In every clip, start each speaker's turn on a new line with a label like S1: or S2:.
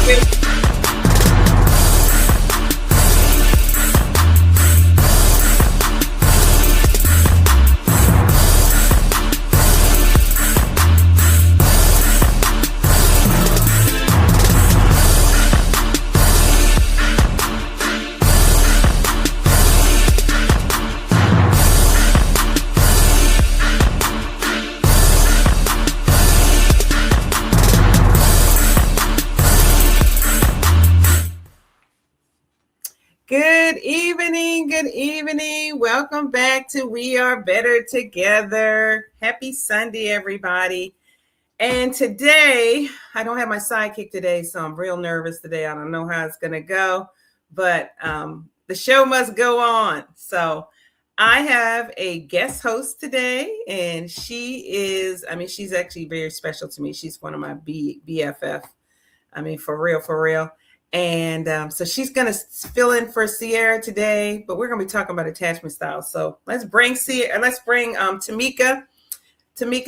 S1: Good evening. Good evening. Welcome back to We Are Better Together. Happy Sunday, everybody. And today, I don't have my sidekick today, so I'm real nervous today. I don't know how it's going to go, but the show must go on. So I have a guest host today, and she's actually very special to me. She's one of my BFF. I mean, for real, for real. And so she's going to fill in for Sierra today, but we're going to be talking about attachment styles. So let's bring Tamika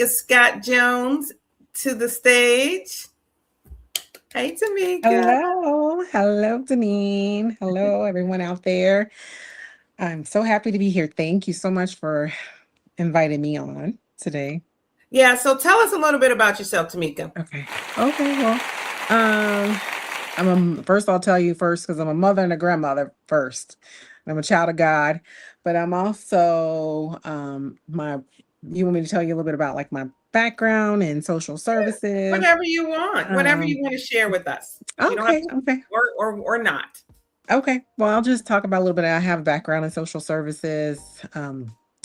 S1: Scott Jones to the stage. Hey, Tamika.
S2: Hello, Deneen. Hello, everyone out there. I'm so happy to be here. Thank you so much for inviting me on today.
S1: Yeah, so tell us a little bit about yourself, Tamika.
S2: Okay. Well, first I'll tell you first because I'm a mother and a grandmother first. I'm a child of God, but I'm also you want me to tell you a little bit about like my background in social services?
S1: Whatever you want to share with us.
S2: Okay.
S1: Or not.
S2: Okay. Well, I'll just talk about a little bit. I have a background in social services,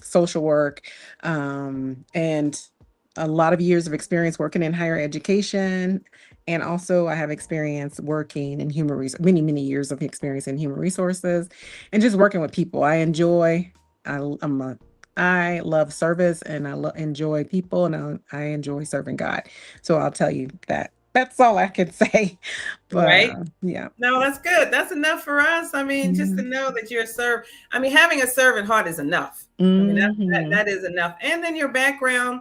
S2: social work, and a lot of years of experience working in higher education. And also I have experience working in human resources, many years of experience in human resources and just working with people. I love service and I enjoy people and I enjoy serving God. So I'll tell you that. That's all I can say.
S1: But, right.
S2: Yeah.
S1: No, that's good. That's enough for us. I mean, just to know that you're having a servant heart is enough. I mean, that is enough. And then your background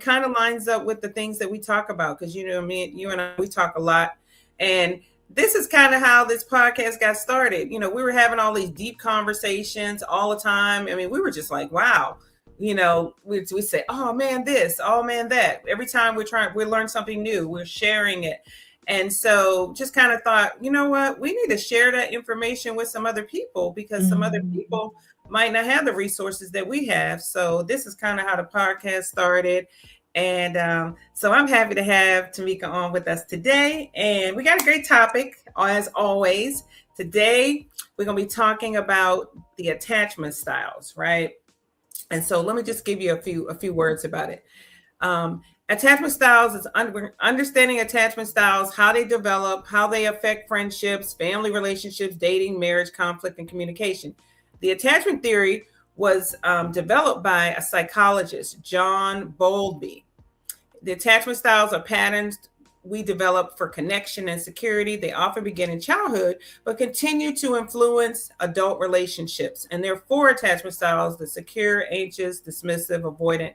S1: kind of lines up with the things that we talk about. Because, you and I, we talk a lot. And this is kind of how this podcast got started. We were having all these deep conversations all the time. I mean, we were just like, wow. We say, oh man, this, oh man, that. Every time we learn something new, we're sharing it. And so just kind of thought, you know what, we need to share that information with some other people because some other people might not have the resources that we have. So this is kind of how the podcast started. And so I'm happy to have Tamika on with us today. And we got a great topic, as always. Today, we're going to be talking about the attachment styles, right? And so let me just give you a few words about it. Attachment styles is understanding attachment styles, how they develop, how they affect friendships, family relationships, dating, marriage, conflict, and communication. The attachment theory was developed by a psychologist, John Bowlby. The attachment styles are patterns we develop for connection and security. They often begin in childhood, but continue to influence adult relationships. And there are 4 attachment styles: the secure, anxious, dismissive, avoidant,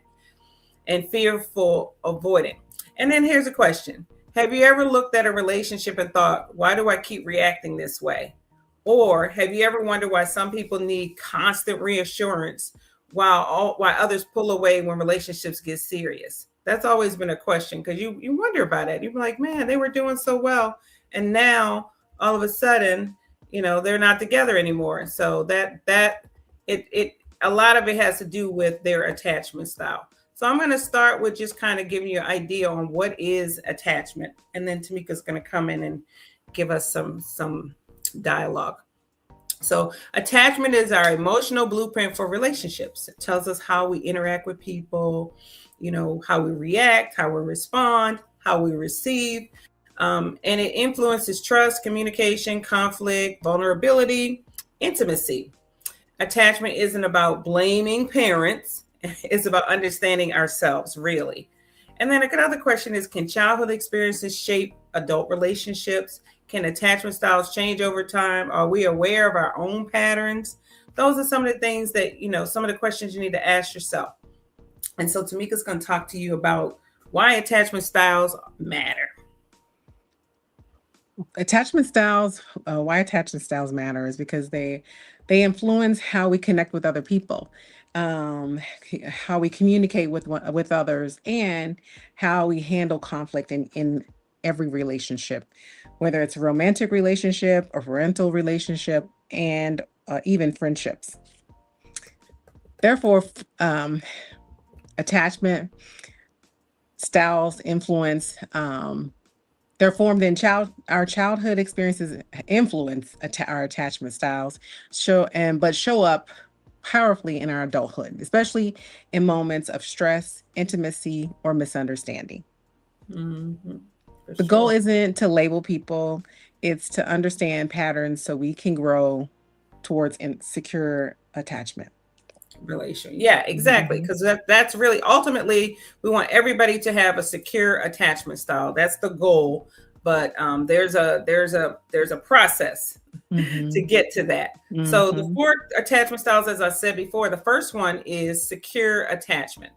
S1: and fearful avoidant. And then here's a question. Have you ever looked at a relationship and thought, why do I keep reacting this way? Or have you ever wondered why some people need constant reassurance while others pull away when relationships get serious? That's always been a question because you wonder about it. You're like, man, they were doing so well. And now all of a sudden, they're not together anymore. So a lot of it has to do with their attachment style. So I'm going to start with just kind of giving you an idea on what is attachment. And then Tamika's going to come in and give us some dialogue. So attachment is our emotional blueprint for relationships. It tells us how we interact with people, how we react, how we respond, how we receive. And it influences trust, communication, conflict, vulnerability, intimacy. Attachment isn't about blaming parents. It's about understanding ourselves, really. And then another question is, can childhood experiences shape adult relationships? Can attachment styles change over time? Are we aware of our own patterns? Those are some of the things that, some of the questions you need to ask yourself. And so Tamika's going to talk to you about why attachment styles matter.
S2: Attachment styles, why attachment styles matter is because they influence how we connect with other people, um, how we communicate with others, and how we handle conflict in every relationship, whether it's a romantic relationship, a parental relationship, and even friendships. Therefore, attachment styles influence. They're formed in our childhood experiences influence our attachment styles, show up powerfully in our adulthood, especially in moments of stress, intimacy, or misunderstanding.
S1: Mm-hmm. For
S2: The goal
S1: sure.
S2: isn't to label people, it's to understand patterns so we can grow towards secure attachment.
S1: Relation. Yeah, exactly.
S2: Mhm.
S1: Because that's really ultimately we want everybody to have a secure attachment style. That's the goal. But there's a process to
S2: Mhm.
S1: get to that. So the
S2: Mhm.
S1: four attachment styles, as I said before, the first one is secure attachment,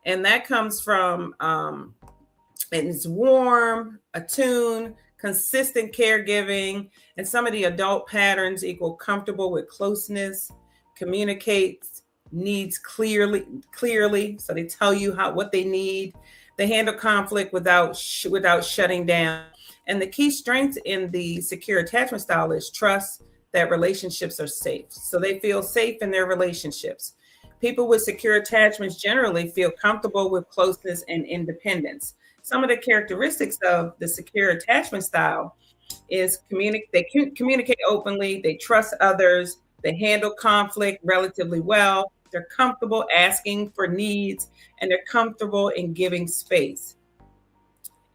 S1: and that comes from and it's warm, attuned, consistent caregiving, and some of the adult patterns equal comfortable with closeness, communicates needs clearly, so they tell you what they need. They handle conflict without shutting down. And the key strength in the secure attachment style is trust that relationships are safe. So they feel safe in their relationships. People with secure attachments generally feel comfortable with closeness and independence. Some of the characteristics of the secure attachment style is communicate openly, they trust others, they handle conflict relatively well, they're comfortable asking for needs, and they're comfortable in giving space.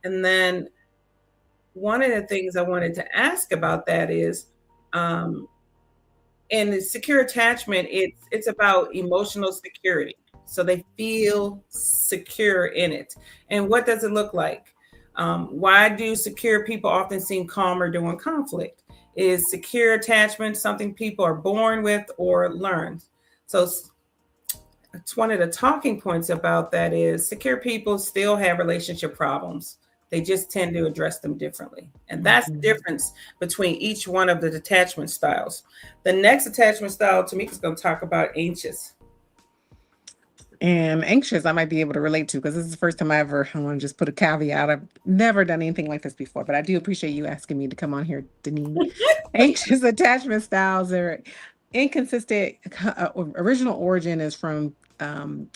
S1: And then one of the things I wanted to ask about that is um, in the secure attachment, it's about emotional security. So they feel secure in it. And what does it look like? Why do secure people often seem calmer during conflict? Is secure attachment something people are born with or learned? So it's one of the talking points about that is secure people still have relationship problems. They just tend to address them differently. And that's the
S2: Mhm.
S1: difference between each one of the detachment styles. The next attachment style, Tamika's going to talk about anxious.
S2: And anxious, I might be able to relate to because this is the first time I want to just put a caveat. I've never done anything like this before, but I do appreciate you asking me to come on here, Deneen. Anxious attachment styles are inconsistent. Original origin is from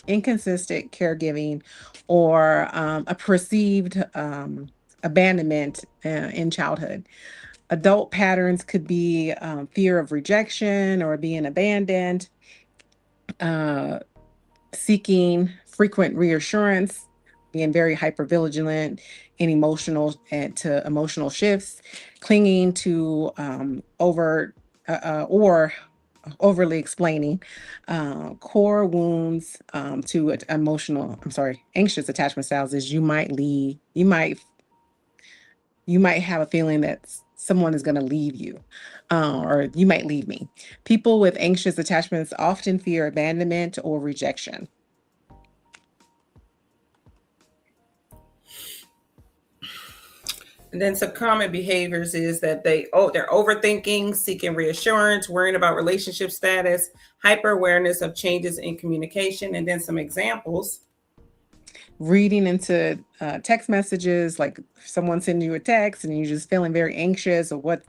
S2: inconsistent caregiving or a perceived abandonment in childhood. Adult patterns could be fear of rejection or being abandoned. Uh, Seeking frequent reassurance, being very hypervigilant and to emotional shifts, clinging to or overly explaining, core wounds to anxious attachment styles is you might have a feeling that someone is going to leave you, or you might leave me. People with anxious attachments often fear abandonment or rejection.
S1: And then some common behaviors is that they're overthinking, seeking reassurance, worrying about relationship status, hyper awareness of changes in communication, and then some examples.
S2: Reading into text messages, like someone sending you a text and you're just feeling very anxious, or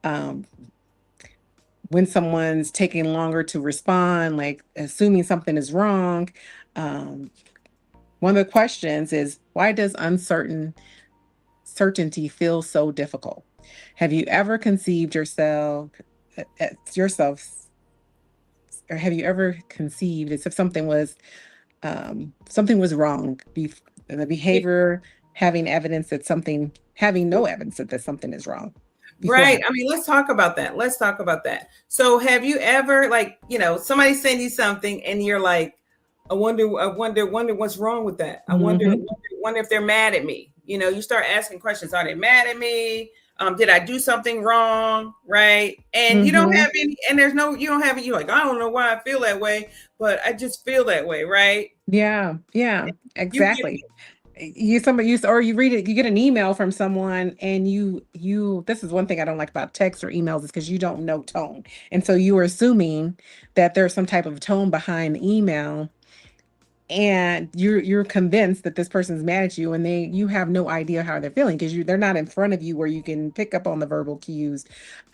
S2: um, when someone's taking longer to respond, like assuming something is wrong. Um, One of the questions is, why does certainty feel so difficult? Have you ever conceived yourself, or have you ever conceived as if something was wrong? The behavior having no evidence that something is wrong
S1: Right.
S2: beforehand.
S1: I mean, let's talk about that. Let's talk about that. So, have you ever, like, somebody send you something and you're like, I wonder what's wrong with that. I wonder,
S2: Hmm.
S1: wonder if they're mad at me. You start asking questions. Are they mad at me? Did I do something wrong? Right. And you don't
S2: Hmm.
S1: have any, and you don't have it. You're like, I don't know why I feel that way, but I just feel that way. Right.
S2: Yeah, yeah,
S1: You get
S2: exactly. or you read it, you get an email from someone, and this is one thing I don't like about text or emails, is because you don't know tone. And so you are assuming that there's some type of tone behind the email, and you're convinced that this person's mad at you, and you have no idea how they're feeling, because they're not in front of you where you can pick up on the verbal cues,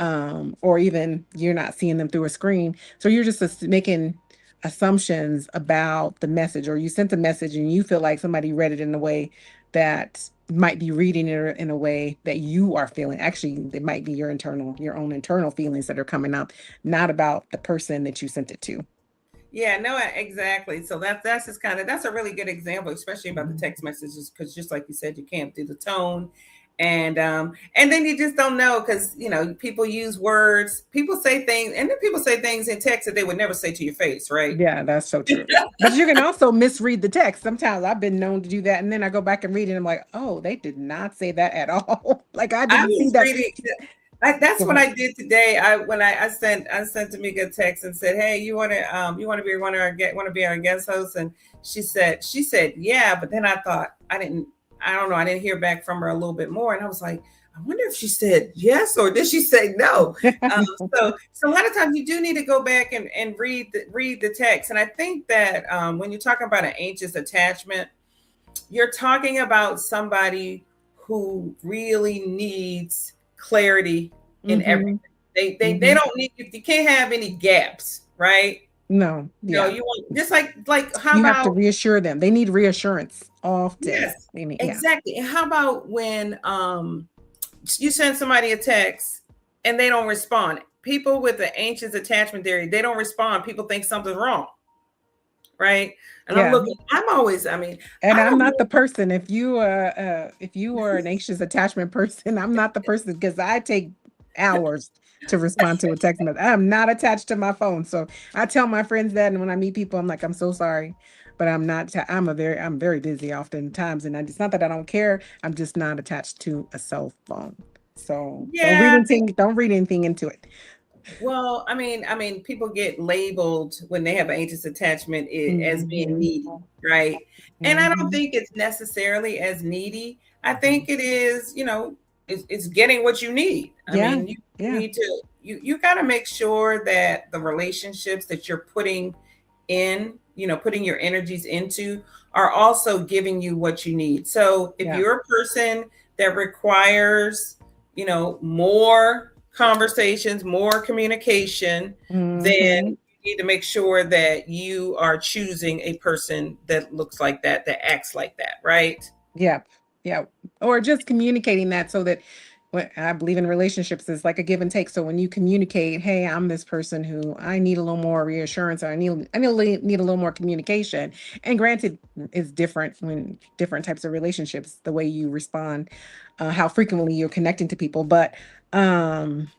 S2: or even you're not seeing them through a screen, so you're just making assumptions about the message, or you sent a message and you feel like somebody read it in a way that might be reading it in a way that you are feeling. Actually, it might be your own internal feelings that are coming up, not about the person that you sent it to.
S1: Yeah, no, exactly. So that's just that's a really good example, especially about the text messages, because just like you said, you can't do the tone, and then you just don't know, because people use words, people say things, and then people say things in text that they would never say to your face, right?
S2: Yeah, that's so true. But you can also misread the text. Sometimes I've been known to do that, and then I go back and read it, and I'm like, oh, they did not say that at all. Like, I
S1: I
S2: didn't see
S1: was
S2: that.
S1: reading. That's what I did today. I sent Tamika a text and said, "Hey, you want to be want to be our guest host?" And she said yeah, but then I thought I don't know, I didn't hear back from her a little bit more, and I was like, I wonder if she said yes or did she say no. So a lot of times you do need to go back and read the text, and I think that when you're talking about an anxious attachment, you're talking about somebody who really needs clarity in everything.
S2: Hmm.
S1: They
S2: Hmm.
S1: don't need, you can't have any gaps, right?
S2: No, yeah.
S1: You want, just like how
S2: You have to
S1: about,
S2: reassure them. They need reassurance often.
S1: yes,
S2: They need, yeah.
S1: exactly. And how about when you send somebody a text and they don't respond? People with the anxious attachment theory, they don't respond. People think something's wrong, right? And I'm
S2: Yeah.
S1: looking, I'm always, I mean,
S2: And
S1: I
S2: I'm
S1: don't
S2: not
S1: know.
S2: the person. If you are an anxious attachment person, I'm not the person, because I take hours to respond to a text message. I'm not attached to my phone. So I tell my friends that, and when I meet people, I'm like, I'm so sorry, but I'm not I'm very busy oftentimes, and it's not that I don't care. I'm just not attached to a cell phone. So
S1: Yeah, I think.
S2: don't read anything into it.
S1: Well, I mean, people get labeled when they have anxious attachment as being
S2: Hmm.
S1: needy, right? And I don't
S2: Hmm.
S1: think it's necessarily as needy. I think it is, it's getting what you need. I
S2: Yeah.
S1: mean, you
S2: Yeah.
S1: need to, you got to make sure that the relationships that you're putting your energies into are also giving you what you need. So if
S2: Yeah.
S1: you're a person that requires, more conversations, more communication, then
S2: Hmm.
S1: you need to make sure that you are choosing a person that looks like that acts like that, right?
S2: Yeah. Yeah. Or just communicating that, so that what I believe in relationships is like a give and take. So when you communicate, hey, I'm this person who I need a little more reassurance, or need a little more communication. And granted, it's different when different types of relationships, the way you respond, how frequently you're connecting to people. But um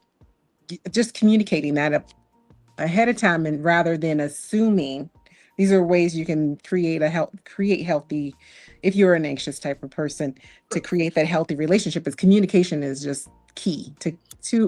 S2: just communicating that ahead of time, and rather than assuming. These are ways you can create healthy, if you're an anxious type of person, to create that healthy relationship. Is communication is just key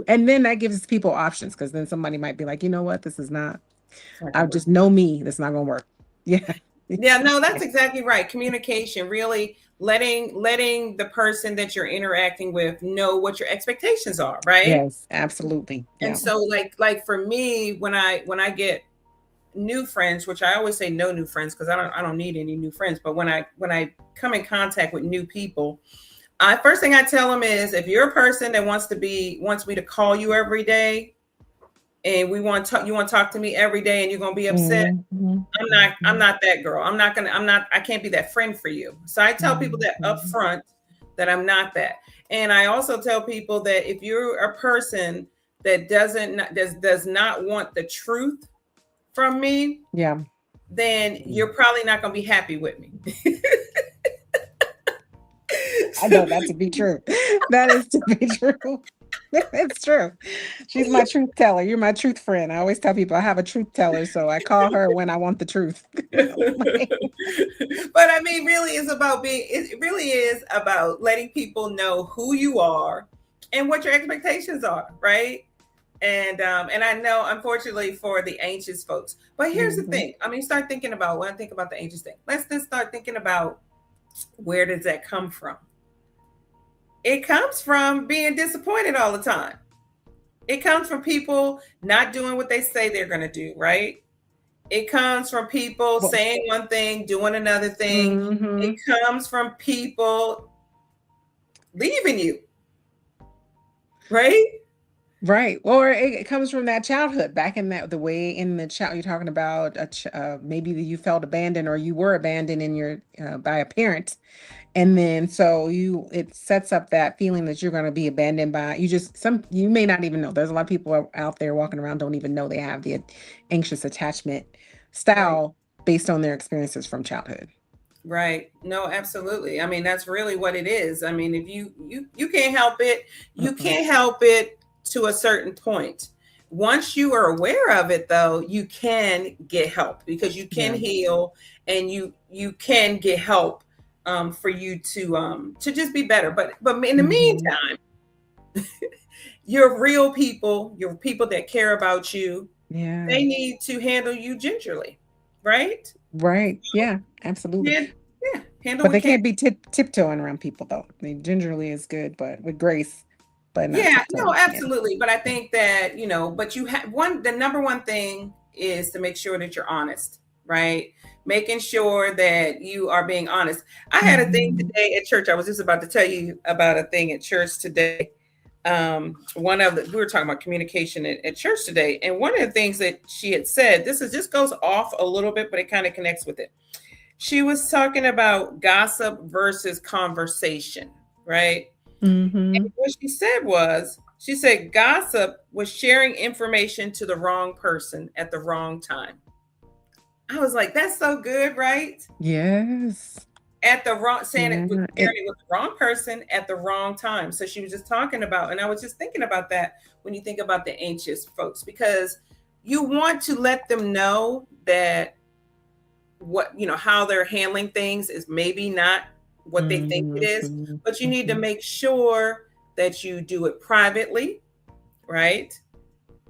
S2: and then that gives people options, because then somebody might be like, you know what, this is not,
S1: It's not
S2: I
S1: gonna work.
S2: just know me, that's not gonna work. Yeah.
S1: Yeah, no, that's exactly right. Communication, really letting the person that you're interacting with know what your expectations are, right?
S2: Yes, absolutely.
S1: And
S2: Yeah.
S1: so like for me, when I get new friends, which I always say no new friends, because I don't need any new friends, but when I come in contact with new people, I first thing I tell them is, if you're a person that wants me to call you every day, and you want to talk to me every day, and you're gonna be upset,
S2: Mhm.
S1: I'm not that girl. I can't be that friend for you. So I tell people that up
S2: Mhm.
S1: front, that I'm not that. And I also tell people that if you're a person that does not want the truth from me,
S2: Yeah,
S1: then you're probably not going to be happy with me.
S2: I know that to be true. That is to be true. It's true. She's my truth teller. You're my truth friend. I always tell people I have a truth teller, so I call her when I want the truth.
S1: But I mean, it really is about letting people know who you are and what your expectations are, right? And I know, unfortunately, for the anxious folks. But here's the
S2: Mhm.
S1: thing. I mean, start thinking about when I think about the anxious thing. Let's just start thinking about Where does that come from? It comes from being disappointed all the time. It comes from people not doing what they say they're going to do, right? It comes from people
S2: Well,
S1: saying one thing, doing another thing. It
S2: mhm.
S1: comes from people leaving you, right?
S2: Right. Or it comes from that childhood back in that the way in the child you're talking about maybe you felt abandoned or you were abandoned in your by a parent. And then so it sets up that feeling that you're going to be abandoned by you may not even know. There's a lot of people out there walking around don't even know they have the anxious attachment
S1: Right.
S2: style based on their experiences from childhood.
S1: Right. No, absolutely. I mean, that's really what it is. I mean, if you can't help it, you
S2: Mm-mm.
S1: can't help it to a certain point. Once you are aware of it though, you can get help because you can
S2: Yeah.
S1: heal and you can get help for you to just be better. But in the
S2: Hmm.
S1: meantime, you're real people, you're people that care about you.
S2: Yeah.
S1: They need to handle you gingerly, right?
S2: Right. Yeah, absolutely.
S1: Yeah, yeah, handle
S2: But
S1: with
S2: they
S1: care.
S2: can't be tiptoeing around people though. I mean, gingerly is good, but with grace, but not
S1: Yeah, no,
S2: tiptoeing. Yeah.
S1: absolutely. But I think that, but you have the number one thing is to make sure that you're honest, right? Making sure that you are being honest. I had a thing
S2: Mhm.
S1: today at church. I was just about to tell you about a thing at church today. We were talking about communication at church today. And one of the things that she had said, just goes off a little bit, but it kind of connects with it. She was talking about gossip versus conversation, right?
S2: Mhm.
S1: And what she said gossip was sharing information to the wrong person at the wrong time. I was like, that's so good, right?
S2: Yes.
S1: At the wrong, saying it with
S2: Yeah.
S1: sharing it with the wrong person at the wrong time. So she was just talking about, and I was just thinking about that when you think about the anxious folks, because you want to let them know that how they're handling things is maybe not what they think it
S2: Mhm.
S1: is,
S2: Mhm.
S1: but you need to
S2: Mhm.
S1: make sure that you do it privately, right?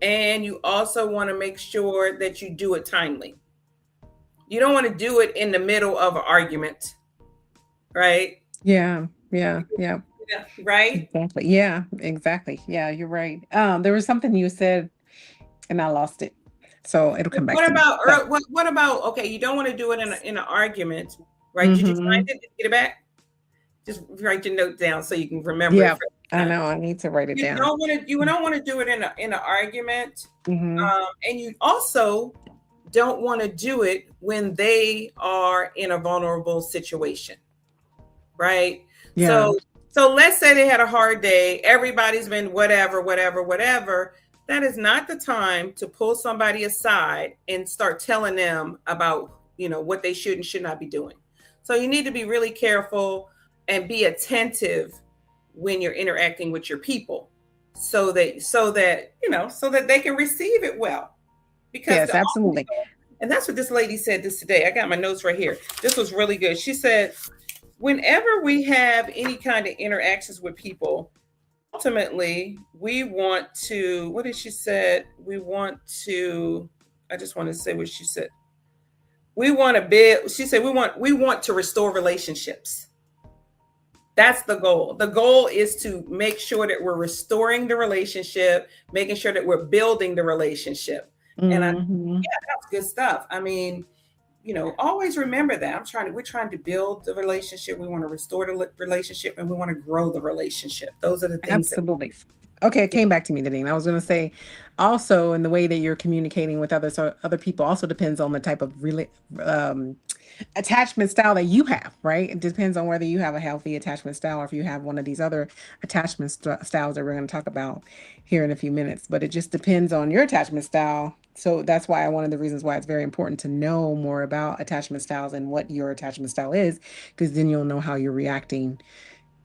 S1: And you also want to make sure that you do it timely. You don't want to do it in the middle of an argument, right?
S2: Yeah. Yeah. Yeah.
S1: Yeah, right.
S2: Exactly. Yeah, exactly. Yeah, you're right. There was something you said and I lost it. So it'll come back
S1: What
S2: to me.
S1: about
S2: So,
S1: what about okay? You don't want to do it in an argument, right? Did you find
S2: mhm.
S1: it? Did you get it back? Just write your note down so you can remember it
S2: Yeah,
S1: for
S2: I
S1: next time.
S2: know. I need to write it
S1: You
S2: down.
S1: don't want to. You don't want to do it in an argument,
S2: Mhm.
S1: and you also don't want to do it when they are in a vulnerable situation, right?
S2: Yeah.
S1: So let's say they had a hard day. Everybody's been whatever, whatever, whatever. That is not the time to pull somebody aside and start telling them about what they should and should not be doing. So you need to be really careful and be attentive when you're interacting with your people, so that they can receive it well. Because
S2: Yes, absolutely.
S1: and that's what this lady said this today. I got my notes right here. This was really good. She said, whenever we have any kind of interactions with people, ultimately we want to, what did she said? I just want to say what she said. We want to build, she said, we want to restore relationships. That's the goal. The goal is to make sure that we're restoring the relationship, making sure that we're building the relationship. And
S2: Mhm.
S1: that's good stuff. I mean, always remember that we're trying to build the relationship. We want to restore the relationship and we want to grow the relationship. Those are the things that,
S2: Absolutely. Okay, it came back to me, Deneen. I was going to say also in the way that you're communicating with others or other people also depends on the type of um, attachment style that you have, right? It depends on whether you have a healthy attachment style or if you have one of these other attachment styles that we're going to talk about here in a few minutes. But it just depends on your attachment style. So that's why one of the reasons why it's very important to know more about attachment styles and what your attachment style is, because then you'll know how you're reacting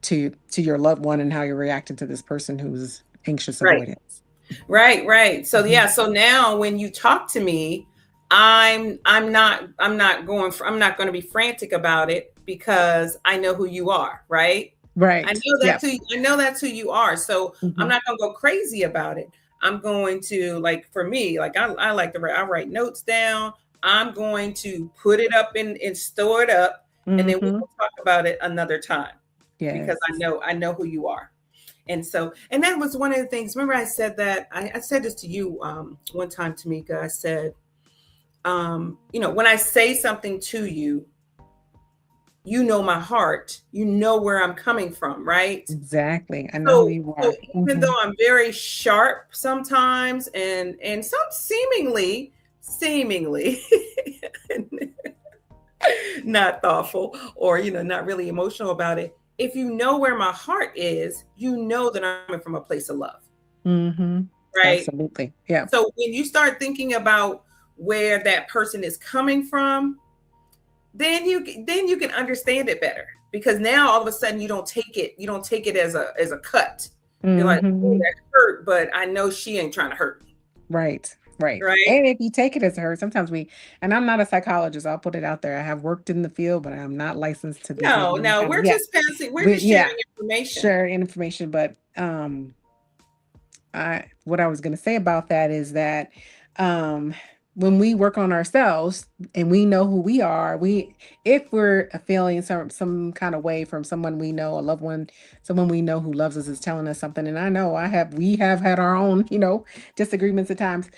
S2: to your loved one and how you're reacting to this person who's anxious
S1: right.
S2: avoidance.
S1: Right. So
S2: Mhm.
S1: yeah, so now when you talk to me, I'm not going to be frantic about it because I know who you are, right? I
S2: Right.
S1: know
S2: Yeah.
S1: that's who you are. So I'm
S2: Hmm.
S1: not going to go crazy about it. I'm going to, like, for me, like I like to write, I write notes down. I'm going to put it up and store it up. and then we
S2: Mm-hmm.
S1: will talk about it another time because
S2: Yes.
S1: I know who you are. And so, and that was one of the things. Remember, I said that I said this to you one time, Tamika. I said, when I say something to you, you know my heart, you know where I'm coming from, right?
S2: Exactly. I know who
S1: So,
S2: you
S1: so
S2: are.
S1: even
S2: Mm-hmm.
S1: though I'm very sharp sometimes, and some seemingly not thoughtful or not really emotional about it, if you know where my heart is, you know that I'm coming from a place of love,
S2: Mm-hmm.
S1: right?
S2: Absolutely. Yeah.
S1: So when you start thinking about where that person is coming from, then you can understand it better, because now all of a sudden you don't take it as a cut. You're like, oh,
S2: Mm-hmm.
S1: that hurt, but I know she ain't trying to hurt me,
S2: Right. Right.
S1: right?
S2: And if you take it as a hurt, sometimes and I'm not a psychologist, I'll put it out there. I have worked in the field, but I'm not licensed to be
S1: No,
S2: giving any
S1: no,
S2: kind of,
S1: we're
S2: yeah.
S1: just passing, we're
S2: But
S1: just
S2: yeah,
S1: sharing information.
S2: share information. But what I was going to say about that is that um when we work on ourselves and we know who we are, if we're feeling some kind of way from someone we know, a loved one, someone we know who loves us is telling us something, and I know we have had our own disagreements at times.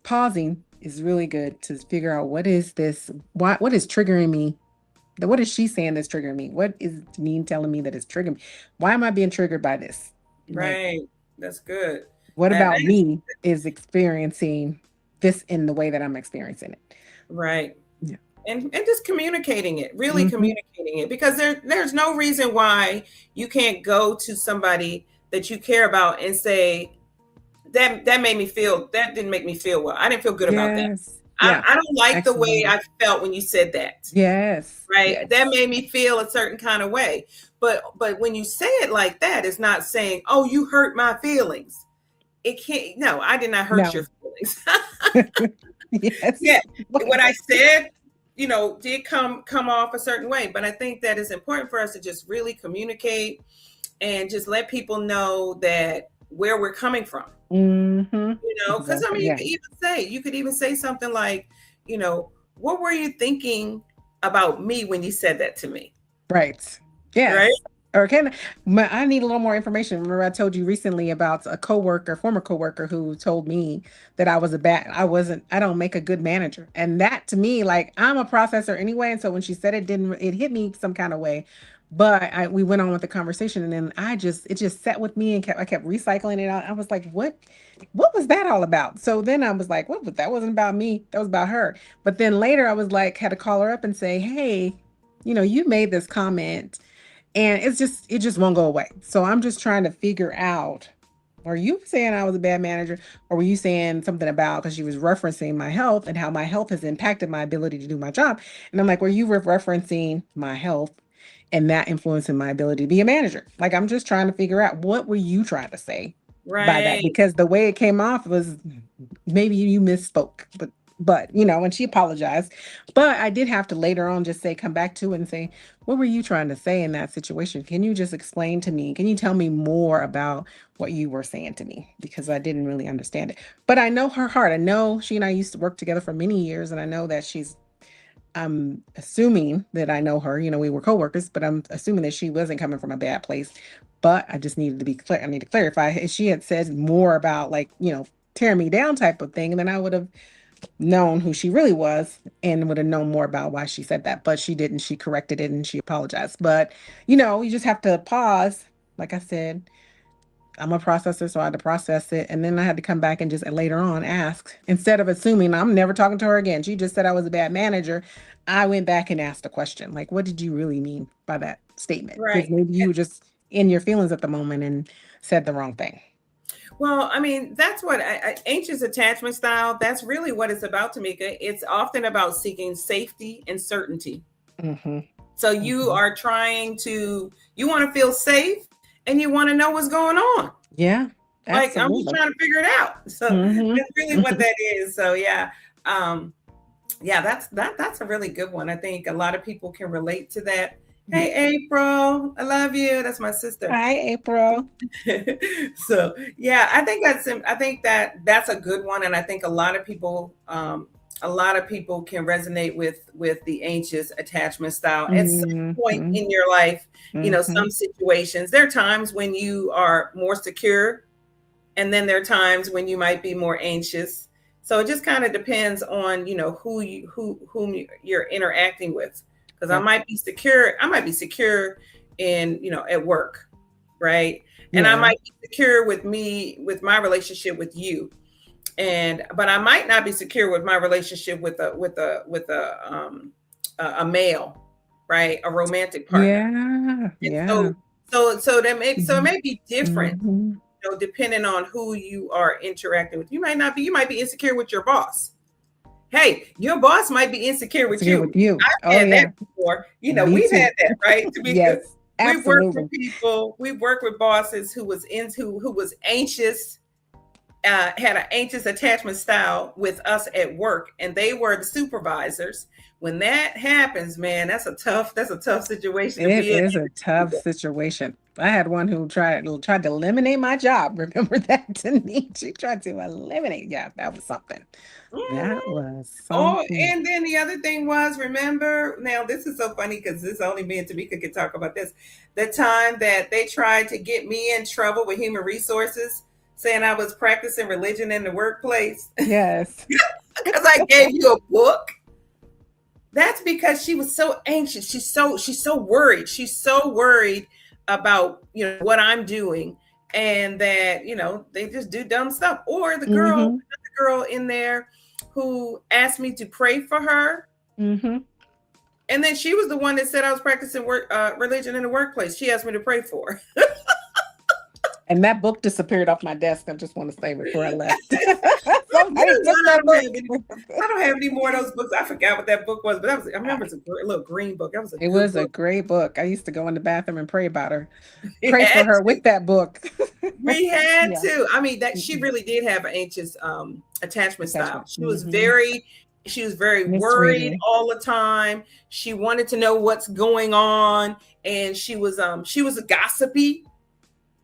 S2: Pausing is really good to figure out what is this, what is triggering me. What is she saying that's triggering me? What is Deneen telling me that is triggering me? Why am I being triggered by this? Like,
S1: Right. That's good.
S2: what
S1: That
S2: about me is experiencing this in the way that I'm experiencing it?
S1: right.
S2: Yeah.
S1: And just communicating it, really
S2: Mm-hmm.
S1: communicating it, because there's no reason why you can't go to somebody that you care about and say, that made me feel, that didn't make me feel well. I didn't feel good about that.
S2: Yes. Yeah.
S1: I don't like the way
S2: Excellent.
S1: I felt when you said that.
S2: Yes.
S1: Right. That
S2: Yes.
S1: made me feel a certain kind of way. But when you say it like that, it's not saying, oh, you hurt my feelings. It can't, no, I did not hurt your
S2: No.
S1: feelings.
S2: Yes.
S1: Yeah. What I said, did come off a certain way. But I think that it's important for us to just really communicate and just let people know that where we're coming from.
S2: Mm-hmm.
S1: Because I
S2: Exactly.
S1: mean,
S2: Yeah.
S1: you could even say something like, what were you thinking about me when you said that to me?
S2: Right.
S1: Right.
S2: Yes. Or I need a little more information. Remember, I told you recently about a former coworker, who told me that I don't make a good manager. And that to me, like, I'm a processor anyway. And so when she said it hit me some kind of way. But we went on with the conversation, and then it just sat with me, and I kept recycling it out. I was like, what was that all about? So then I was like, that wasn't about me. That was about her. But then later I was like, had to call her up and say, hey, you made this comment, and it just won't go away. So I'm just trying to figure out, are you saying I was a bad manager, or were you saying something about, because she was referencing my health and how my health has impacted my ability to do my job. And I'm like, were you referencing my health and that influencing my ability to be a manager? Like, I'm just trying to figure out, what were you trying to say by that?
S1: Right.
S2: Because the way it came off was, maybe you misspoke, but and she apologized. But I did have to later on just come back to it and say, what were you trying to say in that situation? Can you just explain to me? Can you tell me more about what you were saying to me? Because I didn't really understand it. But I know her heart. I know she and I used to work together for many years, and I know that I'm assuming that I know her. We were coworkers, but I'm assuming that she wasn't coming from a bad place. But I just needed to be clear. I need to clarify. If she had said more about, like, tearing me down type of thing, and then I would have known who she really was and would have known more about why she said that. But she didn't. She corrected it and she apologized. But you just have to pause. Like I said, I'm a processor, so I had to process it. And then I had to come back and just later on ask, instead of assuming I'm never talking to her again. She just said I was a bad manager. I went back and asked a question, like, what did you really mean by that statement? Because
S1: Right.
S2: maybe you were just in your feelings at the moment and said the wrong thing.
S1: Well, I mean, that's what anxious attachment style, that's really what it's about, Tamika. It's often about seeking safety and certainty.
S2: Mm-hmm.
S1: So you
S2: Mm-hmm.
S1: are you want to feel safe, and you want to know what's going on.
S2: Yeah,
S1: Like, I'm just
S2: absolutely.
S1: trying to figure it out. So that's really what
S2: Mm-hmm.
S1: that is. So yeah. Yeah, that's a really good one. I think a lot of people can relate to that.
S2: Yeah.
S1: Hey, April, I love you. That's my sister.
S2: Hi, April.
S1: So yeah, I think that's a good one, and I think a lot of people a lot of people can resonate with the anxious attachment style at some point
S2: Mm-hmm.
S1: in your life.
S2: Mm-hmm.
S1: Some situations, there are times when you are more secure, and then there are times when you might be more anxious. So it just kind of depends on whom you're interacting with. Because
S2: Yeah.
S1: I might be secure in at work, right? And I
S2: Yeah.
S1: might be secure with my relationship with you, but I might not be secure with my relationship with a male, right? A romantic partner.
S2: Yeah.
S1: And
S2: Yeah.
S1: so it may be different,
S2: Mm-hmm.
S1: depending on who you are interacting with. You might be insecure with your boss. Hey, your boss might be insecure with
S2: Together
S1: you.
S2: with you.
S1: I've
S2: Oh
S1: had that
S2: yeah.
S1: before.
S2: Me
S1: We've
S2: too.
S1: had that, right? Because
S2: Yes.
S1: we've worked with
S2: Absolutely.
S1: people, we've worked with bosses who was anxious, had an anxious attachment style with us at work, and they were the supervisors. When that happens, man, that's a tough situation to
S2: It
S1: be in.
S2: is a tough situation. I had one who tried to eliminate my job. Remember that, Deneen? She tried to eliminate. Yeah, that was something. That
S1: Mhm.
S2: was
S1: Oh,
S2: something.
S1: and then the other thing was, remember, now this is so funny because this only me and Tamika can talk about this. The time that they tried to get me in trouble with human resources, saying I was practicing religion in the workplace
S2: Yes.
S1: because I gave you a book. That's because she was so anxious. She's so worried. She's so worried about what I'm doing, and that they just do dumb stuff. Or
S2: Mm-hmm.
S1: the girl in there who asked me to pray for her,
S2: Mm-hmm.
S1: and then she was the one that said I was practicing religion in the workplace. She asked me to pray for her.
S2: And that book disappeared off my desk. I just want to say before I left.
S1: You
S2: Somebody
S1: know
S2: took
S1: what?
S2: that book.
S1: I don't have any more of those books. I forgot what that book was, but I remember it's a little green book. That was a
S2: It
S1: good
S2: was a
S1: book.
S2: great book. I used to go in the bathroom and pray about her.
S1: We
S2: Pray for
S1: had
S2: her
S1: to.
S2: with that book.
S1: We had
S2: Yeah.
S1: to. I mean, that she
S2: Mm-mm.
S1: really did have an anxious attachment style.
S2: Attachment. Mm-hmm.
S1: She was very worried
S2: Misreading.
S1: all the time. She wanted to know what's going on, and she was a gossipy,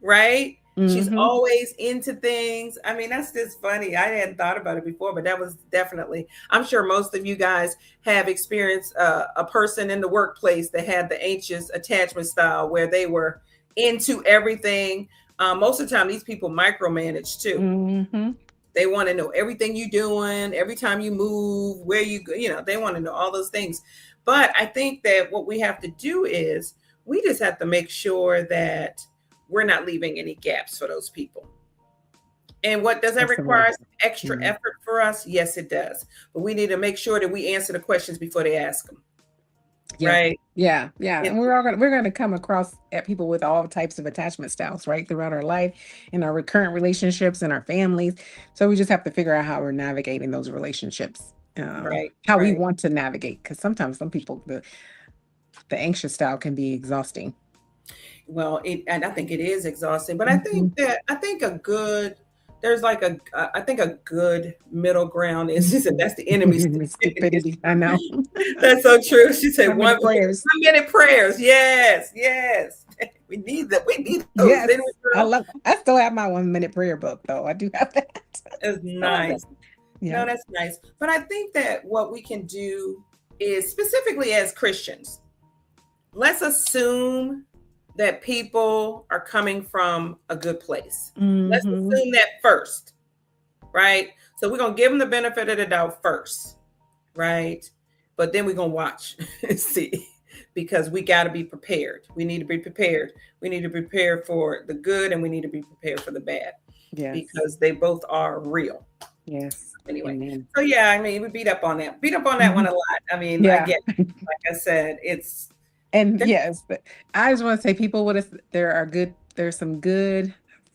S1: right? She's
S2: Mm-hmm.
S1: always into things. I mean, that's just funny. I hadn't thought about it before, but that was definitely, I'm sure most of you guys have experienced a person in the workplace that had the anxious attachment style where they were into everything. Most of the time, these people micromanage too.
S2: Mm-hmm.
S1: They want to know everything you're doing, every time you move, where you go, they want to know all those things. But I think that what we have to do is we just have to make sure that we're not leaving any gaps for those people. And what does that
S2: That's the word.
S1: require? Some extra
S2: Mm-hmm.
S1: effort for us? Yes, it does. But we need to make sure that we answer the questions before they ask them,
S2: Yeah.
S1: right?
S2: Yeah. Yeah.
S1: It,
S2: And we're gonna come across at people with all types of attachment styles, right? Throughout our life, in our recurrent relationships, in our families. So we just have to figure out how we're navigating those relationships.
S1: right,
S2: How we
S1: right.
S2: want to navigate. Because sometimes some people the anxious style can be exhausting.
S1: Well, and I think it is exhausting, but
S2: Mm-hmm.
S1: I think a good there's like I think a good middle ground is that that's the enemy's stupidity.
S2: Stupidity. I know.
S1: That's so true. She said
S2: How many
S1: one
S2: prayers?
S1: 1 minute prayers. Yes, yes. We need that. We need those.
S2: Yes.
S1: Didn't we,
S2: I
S1: girl?
S2: love I still have my 1 minute prayer book though. I do have that.
S1: It's
S2: I love that.
S1: nice.
S2: Yeah.
S1: No, that's nice. But I think that what we can do is, specifically as Christians, let's assume that people are coming from a good place. Let's
S2: Mm-hmm.
S1: assume that first, right? So we're going to give them the benefit of the doubt first, right? But then we're going to watch and see, because we got to be prepared. We need to be prepared. We need to prepare for the good, and we need to be prepared for the bad,
S2: Yes.
S1: because they both are real.
S2: Yes.
S1: Anyway,
S2: Amen.
S1: so yeah, I mean, we beat up on that one
S2: Mhm.
S1: a lot. I mean, I
S2: Yeah.
S1: get, like I said, it's
S2: And yes, but I just want to say people with us, there's some good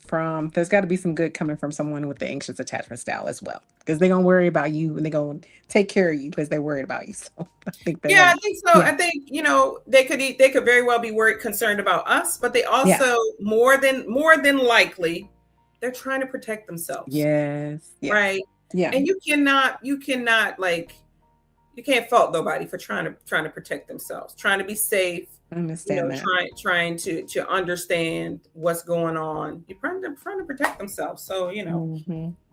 S2: there's got to be some good coming from someone with the anxious attachment style as well. Because they're gonna worry about you and they're gonna take care of you because they're worried about you. So I think they're
S1: yeah,
S2: gonna
S1: I think so.
S2: yeah,
S1: I think they could very well be worried, concerned about us, but they
S2: yeah,
S1: also more than likely they're trying to protect themselves,
S2: yes, yeah,
S1: right?
S2: yeah,
S1: And you can't fault nobody for trying to protect themselves, trying to be safe,
S2: I understand that.
S1: trying to understand what's going on. You're trying to protect themselves. So,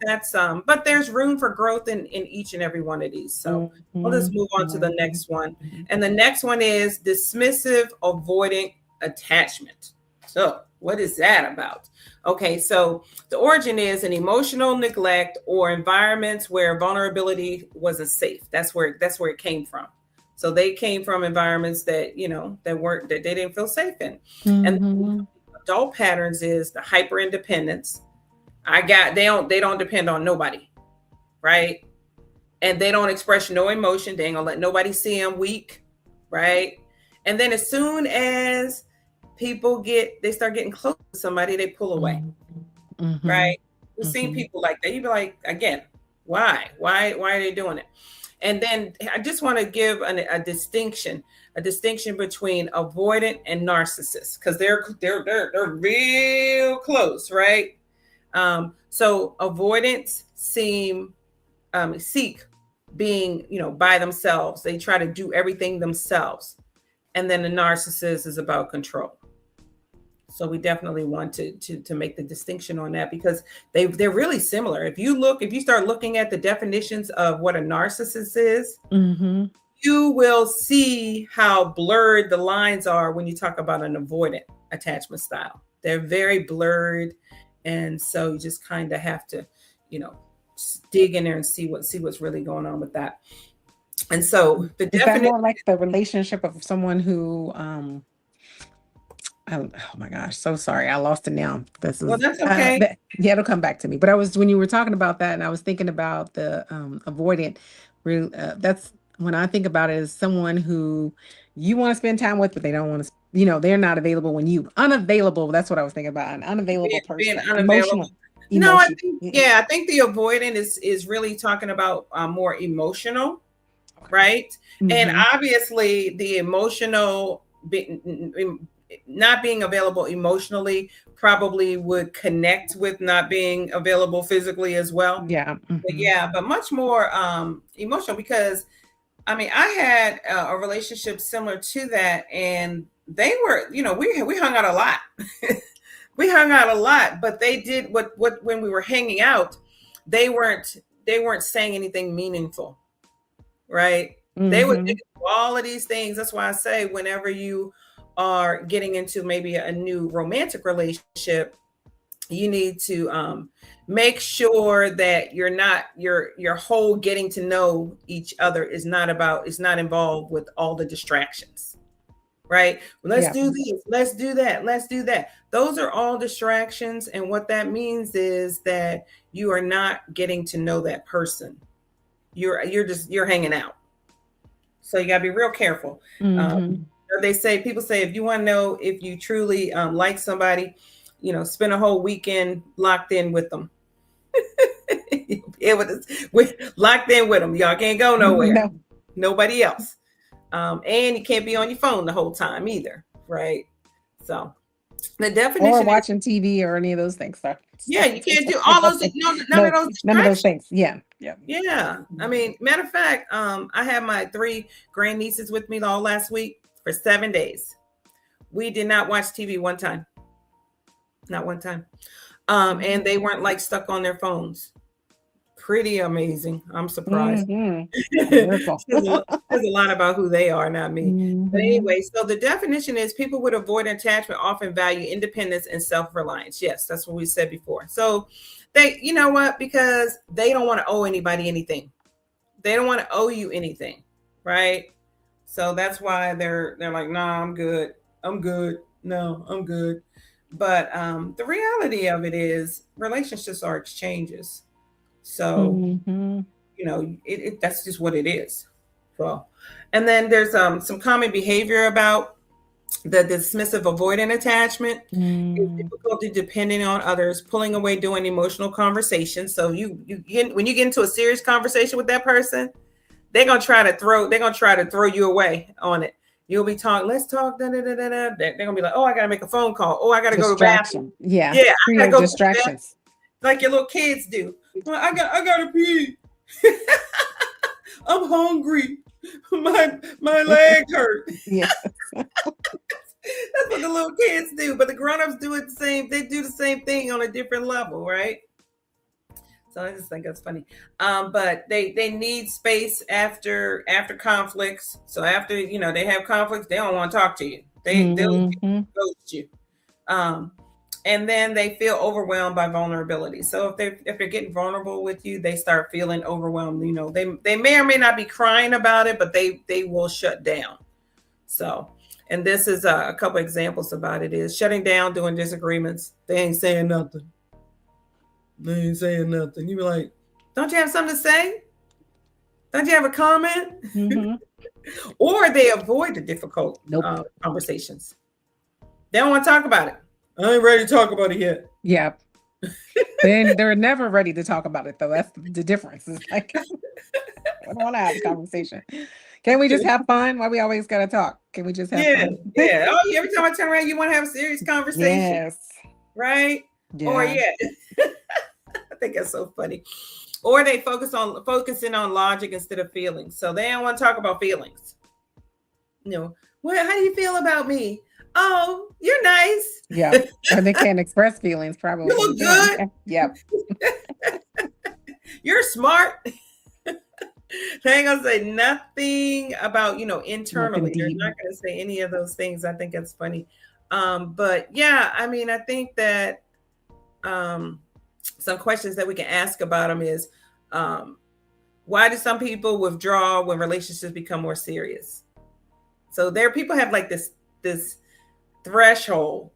S1: that's but there's room for growth in each and every one of these. So we'll just move on to the next one. And the next one is dismissive avoidant attachment. So what is that about? Okay, so the origin is an emotional neglect or environments where vulnerability wasn't safe. That's where it came from. So they came from environments that, that they didn't feel safe in. And the adult patterns is the hyper independence. They don't depend on nobody, right? And they don't express no emotion. They ain't gonna let nobody see them weak, right? And then as soon as they start getting close to somebody, they pull away, right? We've seen people like that. You'd be like, again, why are they doing it? And then I just want to give a distinction between avoidant and narcissist, because they're real close, right? So avoidants seek being, by themselves. They try to do everything themselves. And then the narcissist is about control. So we definitely want to make the distinction on that, because they're really similar. If you start looking at the definitions of what a narcissist is, you will see how blurred the lines are when you talk about an avoidant attachment style. They're very blurred. And so you just kind of have to, dig in there and see what's really going on with that. And so
S2: the definition, is that more like the relationship of someone who, oh my gosh, so sorry, I lost it now.
S1: That's okay.
S2: Yeah, it'll come back to me. But when you were talking about that, and I was thinking about the avoidant. That's when I think about it as someone who you want to spend time with, but they don't want to. They're not available when you unavailable. That's what I was thinking about. An unavailable person.
S1: Being unavailable. No, I think the avoidant is really talking about more emotional, right? And obviously the emotional. Not being available emotionally probably would connect with not being available physically as well.
S2: Yeah.
S1: But much more emotional, because I had a relationship similar to that, and they were, we hung out a lot. We hung out a lot, but they did what when we were hanging out, they weren't saying anything meaningful, right? They would do all of these things. That's why I say, whenever you are getting into maybe a new romantic relationship, you need to make sure that you're not your whole getting to know each other is not involved with all the distractions, right? Let's do this, let's do that. Those are all distractions, and what that means is that you are not getting to know that person. You're hanging out. So you got to be real careful. People say if you want to know if you truly like somebody, spend a whole weekend locked in with them. Locked in with them. Y'all can't go nowhere. No. Nobody else. And you can't be on your phone the whole time either, right? So the definition,
S2: or watching TV or any of those things. So.
S1: Yeah, you can't do all those. None of those things.
S2: Yeah.
S1: Matter of fact, I had my 3 grandnieces with me all last week for 7 days. We did not watch TV one time. Not one time. And they weren't like stuck on their phones. Pretty amazing. I'm surprised. There's a lot about who they are, not me. But anyway, so the definition is people with avoidant attachment often value independence and self-reliance. Yes, that's what we said before. So they, because they don't want to owe anybody anything. They don't want to owe you anything, right? So that's why they're like, nah, I'm good. No, I'm good. But the reality of it is relationships are exchanges. So, that's just what it is. So, and then there's some common behavior about the dismissive avoidant attachment. It's difficulty depending on others, pulling away during emotional conversations. So when you get into a serious conversation with that person, they're gonna try to throw you away on it. You'll be talking, let's talk, da, da, da, da, da. They're gonna be like, oh, I gotta make a phone call. Oh, I gotta go to the bathroom.
S2: Yeah.
S1: I gotta go
S2: distractions.
S1: Like your little kids do. Well, I gotta pee. I'm hungry. My leg hurt.
S2: Yeah.
S1: the little kids do, but the grown-ups do it the same. They do the same thing on a different level, right? So I just think that's funny. But they need space after conflicts. So after they have conflicts, they don't want to talk to you. They'll ghost you. Um, and then they feel overwhelmed by vulnerability. So if they're getting vulnerable with you, they start feeling overwhelmed. They may or may not be crying about it, but they will shut down. So, and this is a couple examples about it is shutting down during disagreements. They ain't saying nothing. They ain't saying nothing. You be like, don't you have something to say? Don't you have a comment? Or they avoid the difficult conversations. They don't want to talk about it. I ain't ready to talk about it yet.
S2: Yeah. They're never ready to talk about it, though. That's the difference. It's like, I don't want to have a conversation. Can we just have fun? Why we always got to talk? Can we just have fun?
S1: Yeah. Oh, every time I turn around, you want to have a serious conversation.
S2: Yes.
S1: Right? Yeah. Or I think that's so funny. Or they focusing on logic instead of feelings. So they don't want to talk about feelings. Well, how do you feel about me? Oh, you're nice.
S2: Yeah. And they can't express feelings, probably.
S1: You look good.
S2: Yep.
S1: You're smart. They ain't gonna say nothing about, internally. They're not gonna say any of those things. I think that's funny. But yeah, I mean, I think that some questions that we can ask about them is why do some people withdraw when relationships become more serious? So people have like this threshold.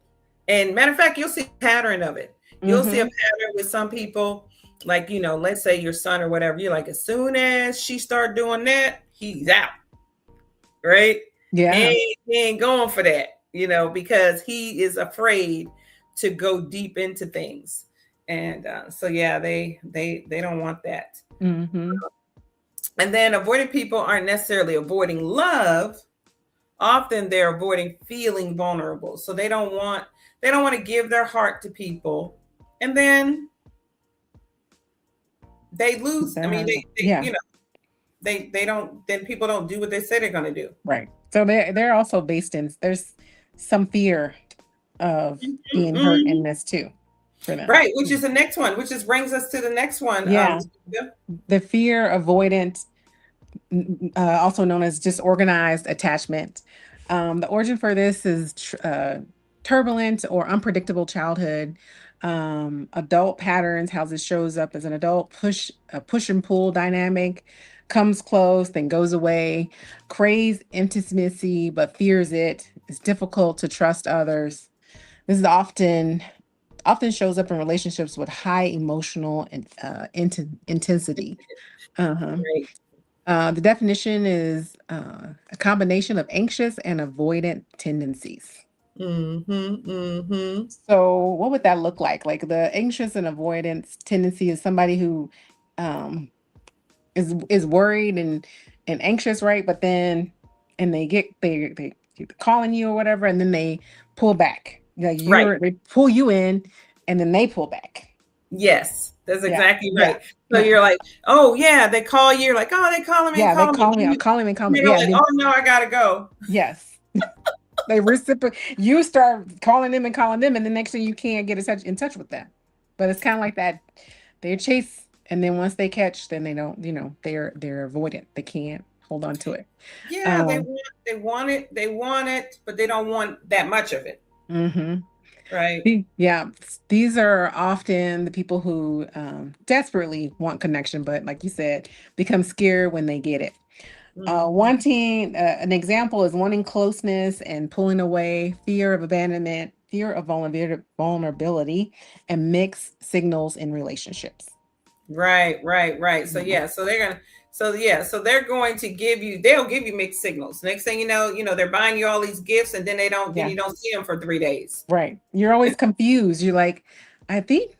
S1: And matter of fact, you'll see a pattern of it. You'll see a pattern with some people, like, let's say your son or whatever. You're like, as soon as she start doing that, he's out. Right?
S2: Yeah.
S1: He ain't going for that, because he is afraid to go deep into things. And so, yeah, they don't want that. And then avoiding people aren't necessarily avoiding love. Often they're avoiding feeling vulnerable. So they don't want to give their heart to people. And then they lose. I mean, they don't, then people don't do what they say they're going to do.
S2: Right. So they're also based in, there's some fear of being hurt in this too. For them.
S1: Right, which is the next one, which brings us to the next one.
S2: Yeah. The fear avoidant, also known as disorganized attachment. The origin for this is turbulent or unpredictable childhood, adult patterns, how this shows up as an adult, push and pull dynamic, comes close, then goes away, craves intimacy, but fears it. It's difficult to trust others. This is often shows up in relationships with high emotional and intensity. The definition is a combination of anxious and avoidant tendencies. So what would that look like? Like the anxious and avoidance tendency is somebody who is worried and anxious, right? But then they calling you or whatever, and then they pull back. Like they pull you in, and then they pull back.
S1: Yes, that's exactly right. So you're like, oh yeah, they call you. You're like, oh, they calling me.
S2: Yeah, they call me. I'm calling me.
S1: You're like, oh no, I gotta go.
S2: Yes. They reciprocate. You start calling them, and the next thing you can't get in touch with them. But it's kind of like that. They chase, and then once they catch, then they don't. They're avoidant. They can't hold on to it.
S1: Yeah, they want it, but they don't want that much of it. Right.
S2: Yeah. These are often the people who desperately want connection, but like you said, become scared when they get it. Wanting an example is wanting closeness and pulling away, fear of abandonment, fear of vulnerability, and mixed signals in relationships.
S1: Right. So they're going to give you mixed signals. Next thing you know, they're buying you all these gifts, and then then you don't see them for 3 days.
S2: Right. You're always confused. You're like, I think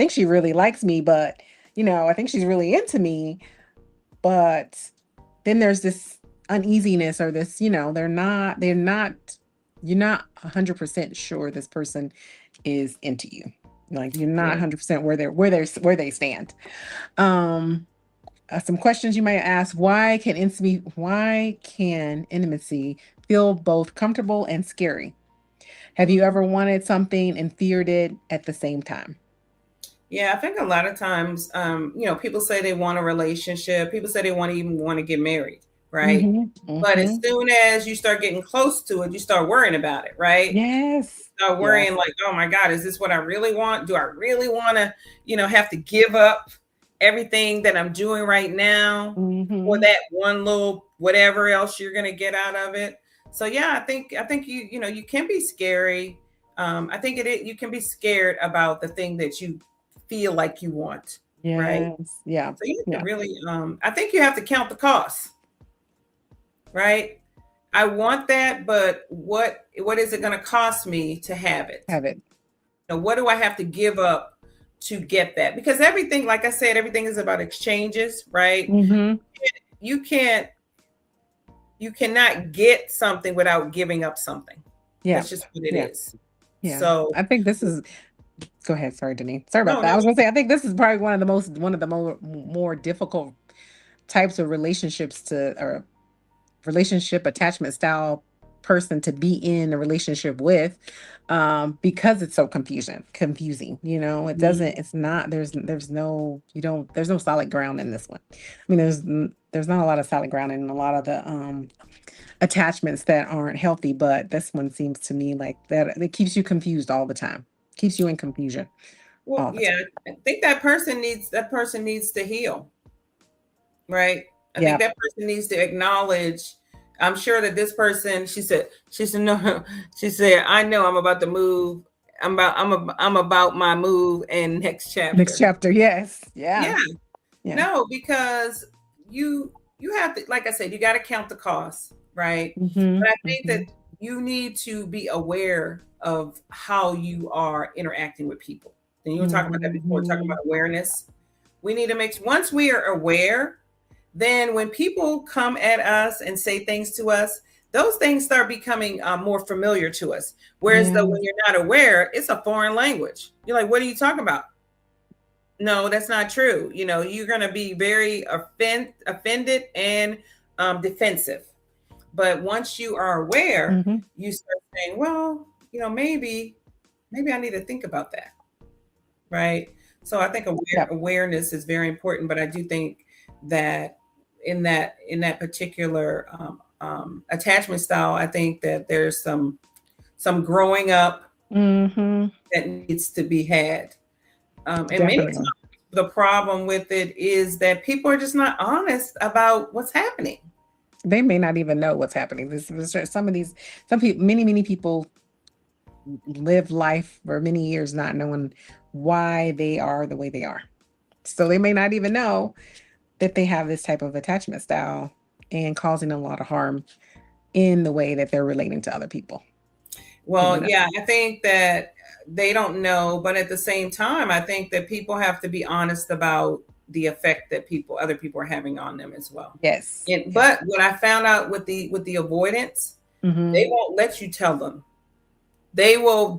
S2: she really likes me, but I think she's really into me. But then there's this uneasiness or this, you're not 100% sure this person is into you. Like you're not 100% where they stand. Some questions you might ask: Why can intimacy feel both comfortable and scary? Have you
S1: Mhm.
S2: ever wanted something and feared it at the same time?
S1: Yeah, I think a lot of times, people say they want a relationship. People say they want to get married, right?
S2: Mhm,
S1: But as
S2: mhm.
S1: soon as you start getting close to it, you start worrying about it, right?
S2: Yes,
S1: Start
S2: yes.
S1: worrying like, oh my God, is this what I really want? Do I really want to, have to give up everything that I'm doing right now for
S2: Mhm.
S1: that one little whatever else you're gonna get out of it? So yeah, I think you can be scary. I think you can be scared about the thing that you feel like you want, right?
S2: Yes, yeah,
S1: So you have to
S2: yeah.
S1: really, I think you have to count the costs, right? I want that, but what is it going to cost me to have it?
S2: Have it.
S1: What do I have to give up to get that? Because everything, like I said, everything is about exchanges, right?
S2: Mhm.
S1: You can't, you cannot get something without giving up something.
S2: Yeah,
S1: That's just what it
S2: yeah,
S1: is.
S2: yeah.
S1: So
S2: I think this is Go ahead, sorry, Denise. Sorry about
S1: no,
S2: that.
S1: no,
S2: I was gonna say I think this is probably one of the more difficult types of relationships to or relationship attachment style person to be in a relationship with, because it's so confusing, it
S1: no.
S2: doesn't it's not there's no you don't there's no solid ground in this one. I mean, there's not a lot of solid ground in a lot of the attachments that aren't healthy, but this one seems to me like that it keeps you confused all the time, keeps you in confusion
S1: Well,
S2: all the
S1: yeah,
S2: time.
S1: I think that person needs to heal, right? I think
S2: Yeah.
S1: that person needs to acknowledge. I'm sure that this person, she said no, she said, I know I'm about to move. I'm about my move and next
S2: Next
S1: chapter.
S2: chapter. Yes. Yeah.
S1: Yeah,
S2: Yeah.
S1: no, because you have to, like I said, you got to count the costs, right?
S2: Hmm.
S1: But I think that
S2: Hmm.
S1: you need to be aware of how you are interacting with people. And you were talking about that before, talking
S2: Hmm.
S1: about awareness. We need to make once we are aware, then when people come at us and say things to us, those things start becoming more familiar to us. Whereas though
S2: Yeah.
S1: when you're not aware, it's a foreign language. You're like, what are you talking about? No, that's not true. You're going to be very offended and defensive. But once you are aware,
S2: Hmm.
S1: you start saying, well, maybe I need to think about that, right? So I think
S2: Yeah.
S1: awareness is very important. But I do think that in that particular attachment style, I think that there's some growing up
S2: Hmm.
S1: that needs to be had. And many
S2: Definitely.
S1: times the problem with it is that people are just not honest about what's happening.
S2: They may not even know what's happening. Some people, many people live life for many years not knowing why they are the way they are. So they may not even know that they have this type of attachment style and causing a lot of harm in the way that they're relating to other people.
S1: Well,
S2: You know?
S1: yeah, I think that they don't know, but at the same time, I think that people have to be honest about the effect that other people are having on them as well.
S2: Yes.
S1: And
S2: Yes.
S1: but what I found out with the avoidance, they
S2: Hmm.
S1: won't let you tell them. They will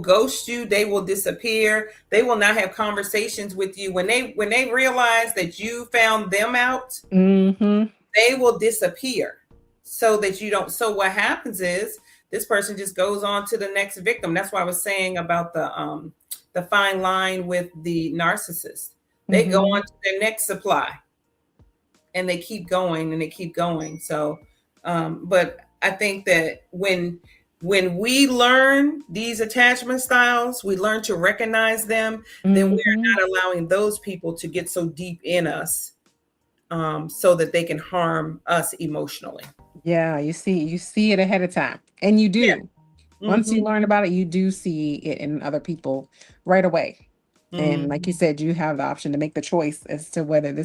S1: ghost you. They will disappear. They will not have conversations with you when they realize that you found them out.
S2: Hmm.
S1: They will disappear so that you don't. So what happens is this person just goes on to the next victim. That's why I was saying about the fine line with the narcissist. They go
S2: Hmm.
S1: on to their next supply and they keep going and they keep going. So but I think that when we learn these attachment styles, we learn to recognize them, then we
S2: Hmm.
S1: are not allowing those people to get so deep in us, so that they can harm us emotionally.
S2: Yeah, you see it ahead of time. And you
S1: Yeah.
S2: do. Once you
S1: Hmm.
S2: learn about it, you do see it in other people right away. And
S1: Hmm.
S2: like you said, you have the option to make the choice as to whether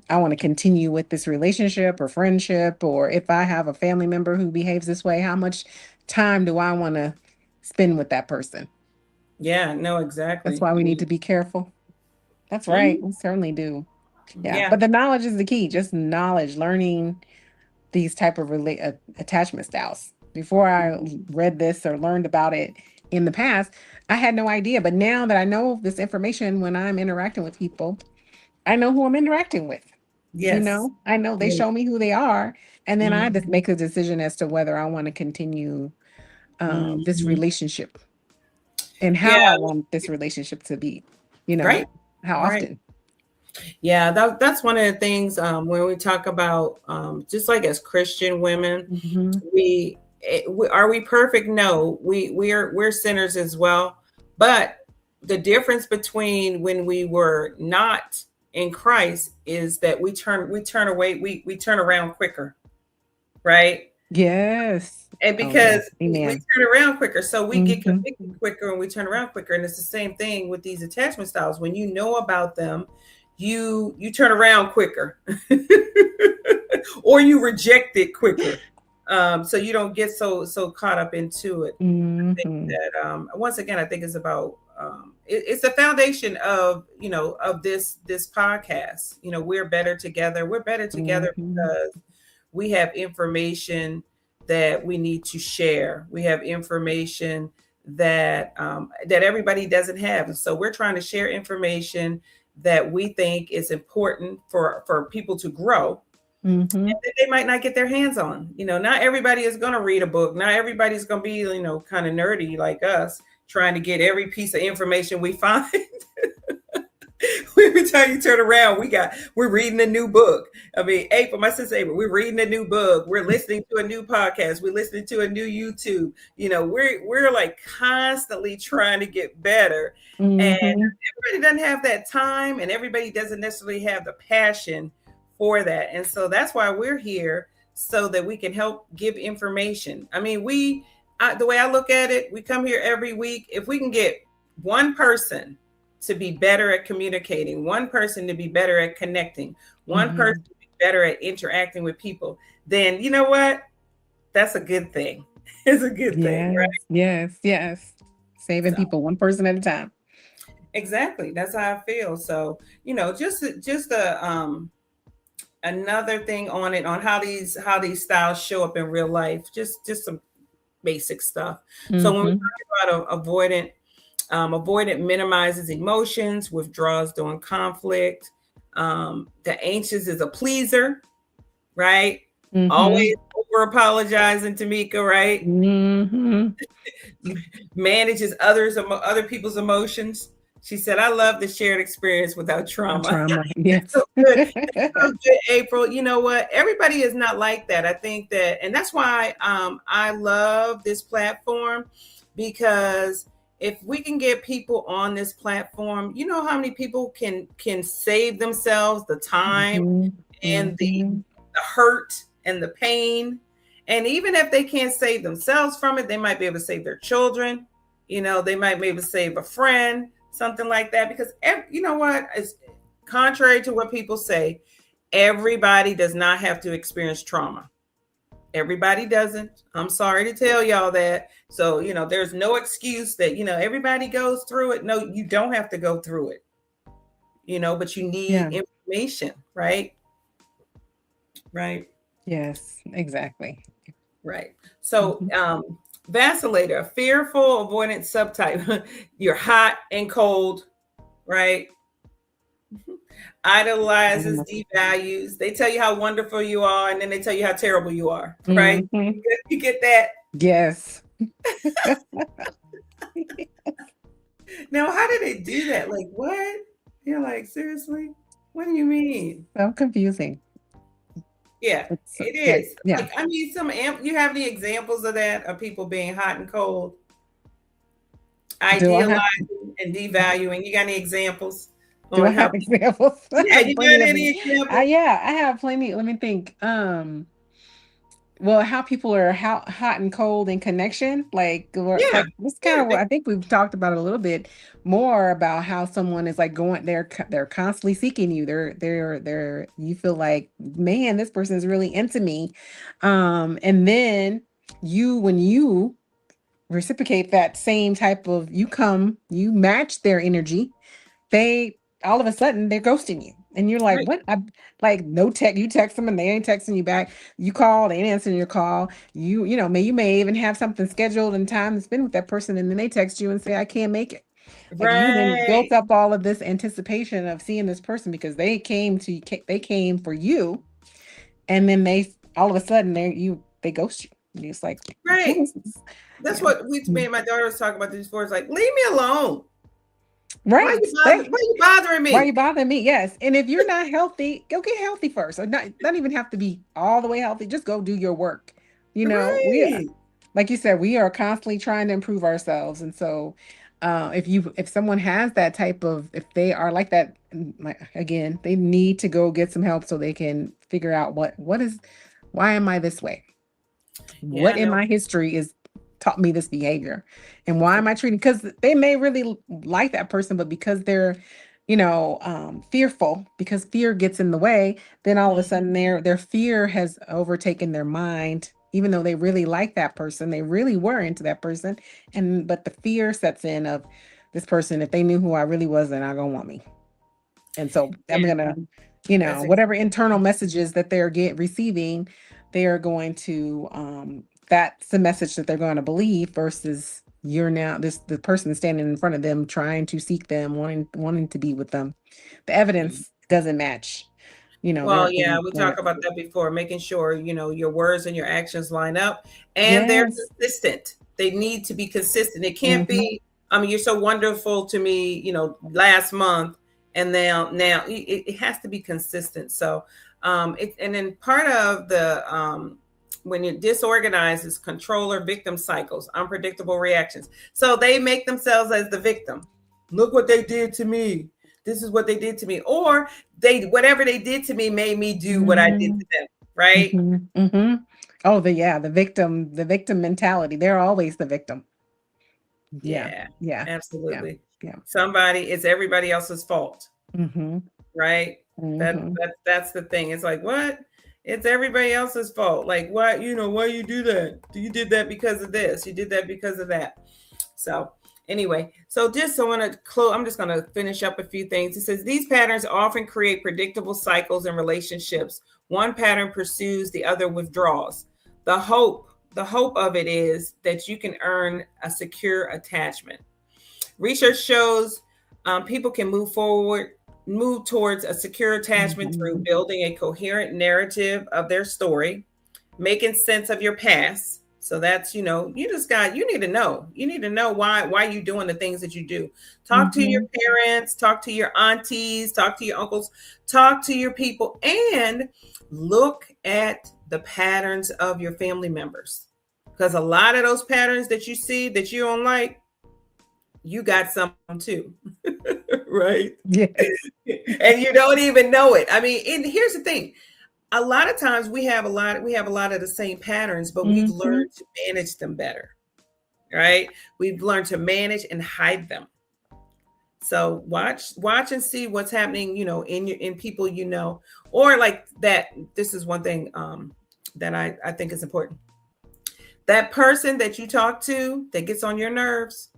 S2: I want to continue with this relationship or friendship, or if I have a family member who behaves this way, how much time do I want to spend with that person?
S1: Yeah. No.
S2: That's
S1: Exactly.
S2: why we need to be careful. That's right.
S1: Mhm.
S2: We certainly do. Yeah.
S1: Yeah.
S2: But the knowledge is the key. Just knowledge, learning these type of attachment styles. Before I read this or learned about it in the past, I had no idea. But now that I know this information, when I'm interacting with people, I know who I'm interacting with.
S1: Yes.
S2: I know they
S1: Yeah.
S2: show me who they are, and then I just
S1: Mhm.
S2: make a decision as to whether I want to continue this relationship and how
S1: Yeah.
S2: I want this relationship to be,
S1: Right.
S2: how
S1: Right.
S2: often.
S1: Yeah, that's one of the things when we talk about just like as Christian women, are we perfect? No, we're sinners as well. But the difference between when we were not in Christ is that we turn away, we turn around quicker, right?
S2: Yes.
S1: And
S2: Oh, yeah.
S1: because we
S2: Amen.
S1: turn around quicker, so we get
S2: Mm-hmm.
S1: convicted quicker and we turn around quicker. And it's the same thing with these attachment styles. When you know about them, you turn around quicker or you reject it quicker. So you don't get so caught up into it. I think
S2: Mm-hmm.
S1: that once again, I think it's about it's the foundation of of this podcast. We're better together. We're better together
S2: Mm-hmm.
S1: because we have information that we need to share. We have information that everybody doesn't have, and so we're trying to share information that we think is important for people to grow
S2: Mm-hmm.
S1: that they might not get their hands on. Not everybody is going to read a book. Not everybody's going to be, kind of nerdy like us, trying to get every piece of information we find. Every time you turn around, we're reading a new book. I mean, April, my sister April, we're reading a new book. We're listening to a new podcast. We're listening to a new YouTube. We're like constantly trying to get better. And
S2: Mm-hmm.
S1: everybody doesn't have that time, and everybody doesn't necessarily have the passion for that. And so that's why we're here, so that we can help give information. I mean, the way I look at it, we come here every week. If we can get one person to be better at communicating, one person to be better at connecting, one
S2: Mm-hmm.
S1: person to be better at interacting with people, then you know what? That's a good thing. It's a good thing,
S2: Yes,
S1: right?
S2: yes, yes. Saving
S1: So
S2: people one person at a time.
S1: exactly, that's how I feel. So just a another thing on it, on how these styles show up in real life. Just some basic stuff. So when we
S2: Mm-hmm.
S1: talk about avoidant minimizes emotions, withdraws during conflict. The anxious is a pleaser, right?
S2: Mm-hmm.
S1: Always over apologizing, Tamika, right?
S2: Mm-hmm.
S1: Manages other people's emotions. She said, "I love the shared experience without trauma."
S2: Trauma.
S1: It's
S2: Yes.
S1: so good. It's so good, April. You know what? Everybody is not like that. I think that, and that's why I love this platform, because if we can get people on this platform, you know how many people can save themselves the time
S2: Mm-hmm.
S1: and
S2: Mm-hmm.
S1: the hurt and the pain. And even if they can't save themselves from it, they might be able to save their children. They might be able to save a friend, something like that. Because you know what? It's contrary to what people say, everybody does not have to experience trauma. Everybody doesn't. I'm sorry to tell y'all that. So, there's no excuse that, everybody goes through it. No, you don't have to go through it, but you need
S2: Yeah.
S1: information, right? Right.
S2: Yes, exactly.
S1: Right. So,
S2: Mm-hmm.
S1: vacillator, a fearful avoidant subtype. You're hot and cold, right? Idolizes, devalues. They tell you how wonderful you are, and then they tell you how terrible you are, right?
S2: Mm-hmm.
S1: You get that?
S2: Yes.
S1: Now, how do they do that? Like, what? You're like, seriously? What do you mean?
S2: So confusing.
S1: Yeah,
S2: It's,
S1: it
S2: yeah.
S1: is.
S2: Yeah.
S1: Like, I mean, you have any examples of that, of people being hot and cold,
S2: Do I have
S1: idealizing and devaluing? You got any examples
S2: do I
S1: on how
S2: have
S1: people?
S2: examples?
S1: Yeah, you
S2: Plenty
S1: got
S2: of
S1: any examples?
S2: yeah, I have plenty. Let me think. Well, how people are hot and cold in connection,
S1: Yeah,
S2: this kind
S1: yeah,
S2: of what I think we've talked about a little bit more about how someone is like they're constantly seeking you. They're you feel like, man, this person is really into me. And then when you reciprocate that same type of, you match their energy, they all of a sudden they're ghosting you. And you're like,
S1: right,
S2: what? Like no tech, you text them and they ain't texting you back. You call, they ain't answering your call. You may even have something scheduled and time to spend with that person, and then they text you and say, I can't make it. Like you then
S1: right,
S2: built up all of this anticipation of seeing this person because they came for you, and then they all of a sudden they ghost you. It's like, what
S1: Right.
S2: is this?
S1: That's
S2: Yeah.
S1: what me and my daughter was talking about this before. It's like, leave me alone.
S2: Right.
S1: Why are you bothering
S2: Why are
S1: me?
S2: you bothering me? Yes. And if you're not healthy, go get healthy first. Or not even have to be all the way healthy. Just go do your work. We
S1: Right.
S2: like you said, we are constantly trying to improve ourselves. And so if someone has that type of, if they are like that, like, again, they need to go get some help so they can figure out why am I this way?
S1: Yeah,
S2: What
S1: I
S2: in
S1: know.
S2: my history is taught me this behavior, and why am I treating, because they may really like that person, but because they're fearful, because fear gets in the way, then all of a sudden their fear has overtaken their mind, even though they really like that person, they really were into that person, and but the fear sets in of this person, if they knew who I really was, they're not gonna want me. And so I'm
S1: Yeah,
S2: gonna,
S1: that's
S2: whatever internal
S1: exactly.
S2: messages that they're receiving, they are going to, that's the message that they're going to believe, versus you're now the person standing in front of them, trying to seek them, wanting to be with them. The evidence doesn't match.
S1: Well, yeah, we talked about that before, making sure, your words and your actions line up and they're
S2: yes.
S1: consistent. They need to be consistent. It can't
S2: Mm-hmm.
S1: be, I mean, you're so wonderful to me, last month and now it has to be consistent. So, and then part of the, when you're disorganized is controller victim cycles, unpredictable reactions. So they make themselves as the victim. Look what they did to me. This is what they did to me. Or whatever they did to me made me do what I did
S2: Mm-hmm.
S1: to them. Right.
S2: Mm-hmm. Mm-hmm. Oh, the victim mentality. They're always the victim. Yeah.
S1: Yeah,
S2: Yeah. Yeah.
S1: absolutely.
S2: Yeah.
S1: It's everybody else's fault.
S2: Mm-hmm.
S1: Right. That,
S2: Mm-hmm.
S1: that that's the thing. It's like, what? It's everybody else's fault. Like, why, why you do that? You did that because of this. You did that because of that. So anyway, so just so I want to close, I'm just going to finish up a few things. It says these patterns often create predictable cycles in relationships. One pattern pursues, the other withdraws. The hope of it is that you can earn a secure attachment. Research shows people can move towards a secure attachment through
S2: Mm-hmm.
S1: building a coherent narrative of their story, making sense of your past. So that's, you need to know. You need to know why you're doing the things that you do. Talk to your
S2: Mm-hmm.
S1: parents, talk to your aunties, talk to your uncles, talk to your people, and look at the patterns of your family members. Because a lot of those patterns that you see that you don't like, you got some too. Right?
S2: Yes.
S1: And you don't even know it. I mean, and here's the thing. A lot of times we have a lot of the same patterns, but we've
S2: Mm-hmm.
S1: learned to manage them better, right? We've learned to manage and hide them. So watch and see what's happening, in people, or like that. This is one thing that I think is important. That person that you talk to that gets on your nerves,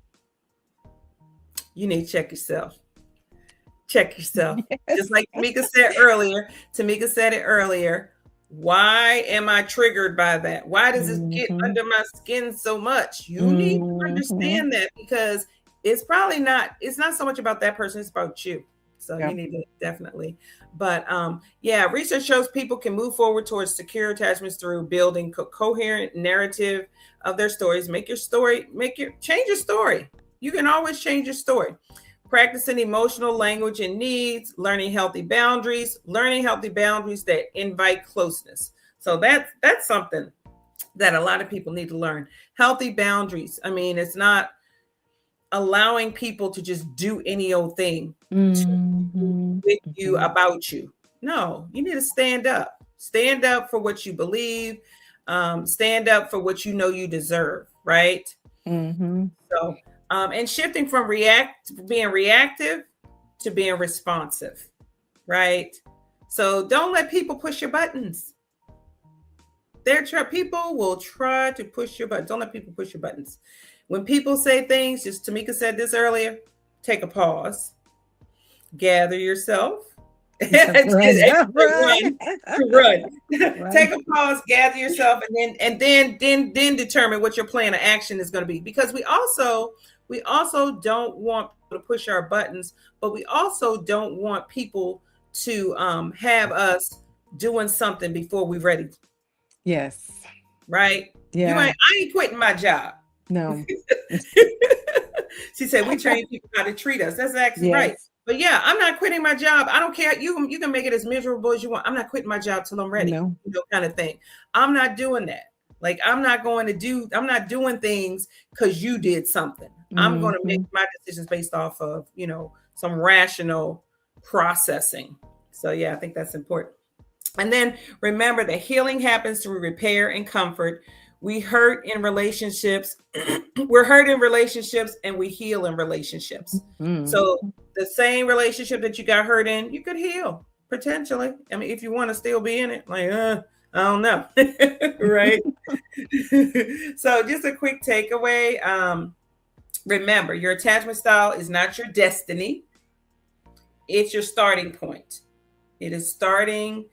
S1: you need to check yourself. Check yourself. Just
S2: Yes.
S1: like Tamika said it earlier. Why am I triggered by that? Why does this get
S2: Mm-hmm.
S1: under my skin so much? You need to
S2: Mm-hmm.
S1: understand that, because it's not so much about that person, it's about you. So you
S2: Yeah.
S1: need to definitely. But yeah, research shows people can move forward towards secure attachments through building coherent narrative of their stories. Change your story. You can always change your story. Practicing emotional language and needs, learning healthy boundaries that invite closeness. So that's something that a lot of people need to learn. Healthy boundaries. I mean, it's not allowing people to just do any old thing to
S2: Mm-hmm.
S1: with you
S2: Mm-hmm.
S1: about you. No, you need to stand up. Stand up for what you believe. Stand up for what you know you deserve. Right.
S2: Mm-hmm.
S1: So, and shifting from being reactive to being responsive, right? So don't let people push your buttons. People will try to push your buttons. Don't let people push your buttons. When people say things, just Tamika said this earlier, take a pause, gather yourself,
S2: Run.
S1: run, run. Take
S2: Run.
S1: a pause, gather yourself, and then determine what your plan of action is going to be. Because we also don't want people to push our buttons, but we also don't want people to have us doing something before we're ready.
S2: Yes.
S1: Right?
S2: Yeah.
S1: I ain't quitting my job.
S2: No.
S1: She said, we train people how to treat us. That's actually right.
S2: Yes.
S1: But yeah, I'm not quitting my job. I don't care. You can make it as miserable as you want. I'm not quitting my job till I'm ready.
S2: No.
S1: Kind of thing. I'm not doing that. Like, I'm not doing things because you did something. I'm going to make my decisions based off of, some rational processing. So yeah, I think that's important. And then remember that healing happens through repair and comfort. We hurt in relationships. We're hurt in relationships and we heal in relationships. So the same relationship that you got hurt in, you could heal potentially. I mean, if you want to still be in it, like, I don't know. Right. So just a quick takeaway. Remember, your attachment style is not your destiny. It's your starting point. It is starting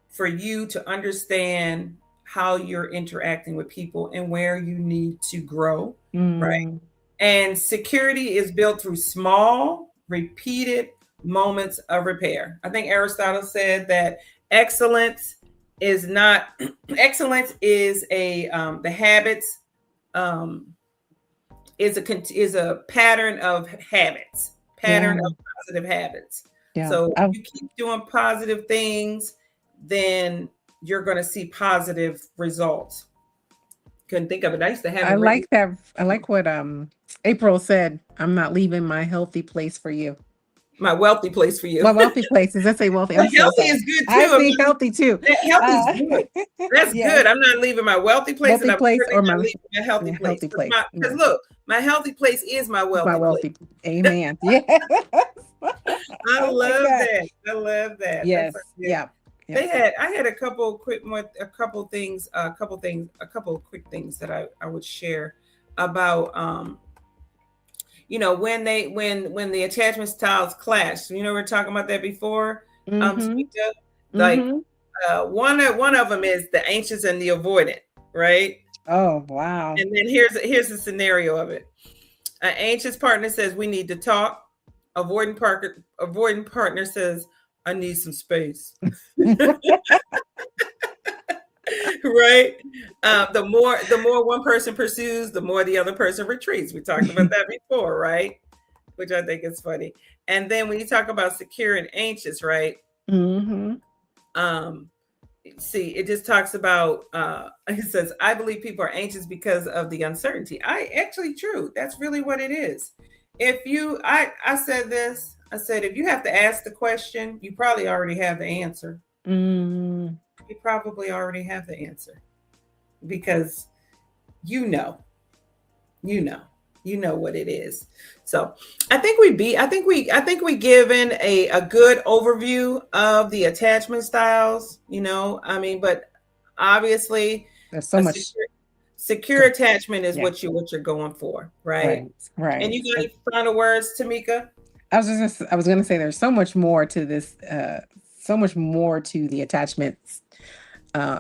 S1: for you to understand how you're interacting with people and where you need to grow, right? And security is built through small, repeated moments of repair. I think Aristotle said that excellence is the habits, is a pattern of habits, of positive habits. Yeah. So if you keep doing positive things, then you're going to see positive results. Couldn't think of it. I used to have.
S2: I like that. I like what April said. I'm not leaving my healthy place for you.
S1: My wealthy place for you.
S2: My wealthy place. Does that say wealthy?
S1: Healthy is good too.
S2: I see healthy too.
S1: Healthy is good. That's good. I'm not leaving my wealthy place.
S2: Wealthy place or my
S1: healthy place. Because look, my healthy place is my wealthy place.
S2: Amen. Yeah.
S1: I love that. I love that.
S2: Yes. Yeah.
S1: I had a couple quick things that I would share about when the attachment styles clash. We're talking about that before. Like one of them is the anxious and the avoidant, right?
S2: Oh wow.
S1: And then here's the scenario of it. An anxious partner says we need to talk. Avoidant partner says I need some space. Right. The more one person pursues, the more the other person retreats. We talked about that before, right? Which I think is funny. And then when you talk about secure and anxious, right? See, it just talks about it says, I believe people are anxious because of the uncertainty. True. That's really what it is. I said this. I said, if you have to ask the question, you probably already have the answer. You probably already have the answer because you know what it is. So I think we given a good overview of the attachment styles, but obviously
S2: there's so much.
S1: Secure attachment is what you're going for, right?
S2: Right.
S1: And you got any final words, Tamika?
S2: I was going to say there's so much more to this, so much more to the attachment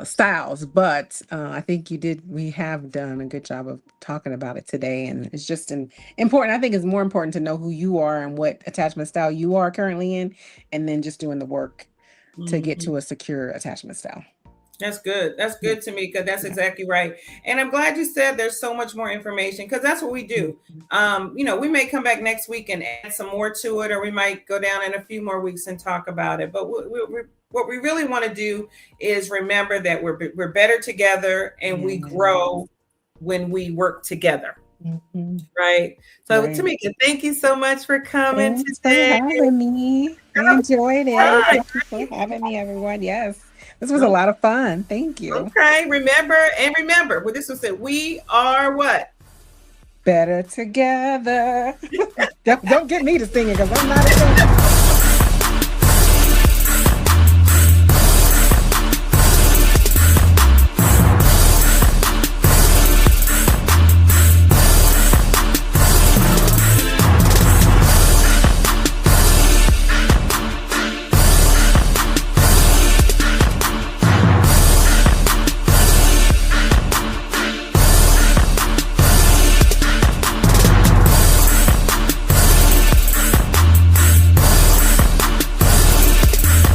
S2: styles, but I think we have done a good job of talking about it today, and it's just important. I think it's more important to know who you are and what attachment style you are currently in, and then just doing the work to get to a secure attachment style.
S1: That's good. That's good, Tamika. That's exactly right. And I'm glad you said there's so much more information because that's what we do. We may come back next week and add some more to it, or we might go down in a few more weeks and talk about it. But what we really want to do is remember that we're better together and we grow when we work together. Right. So Tamika, thank you so much for coming
S2: Thanks
S1: today.
S2: for having me. I enjoyed it. Thank you for having me, everyone. Yes. This was a lot of fun. Thank you.
S1: Okay. Remember, what this was said, we are what?
S2: Better together. Don't get me to singing because I'm not a singer.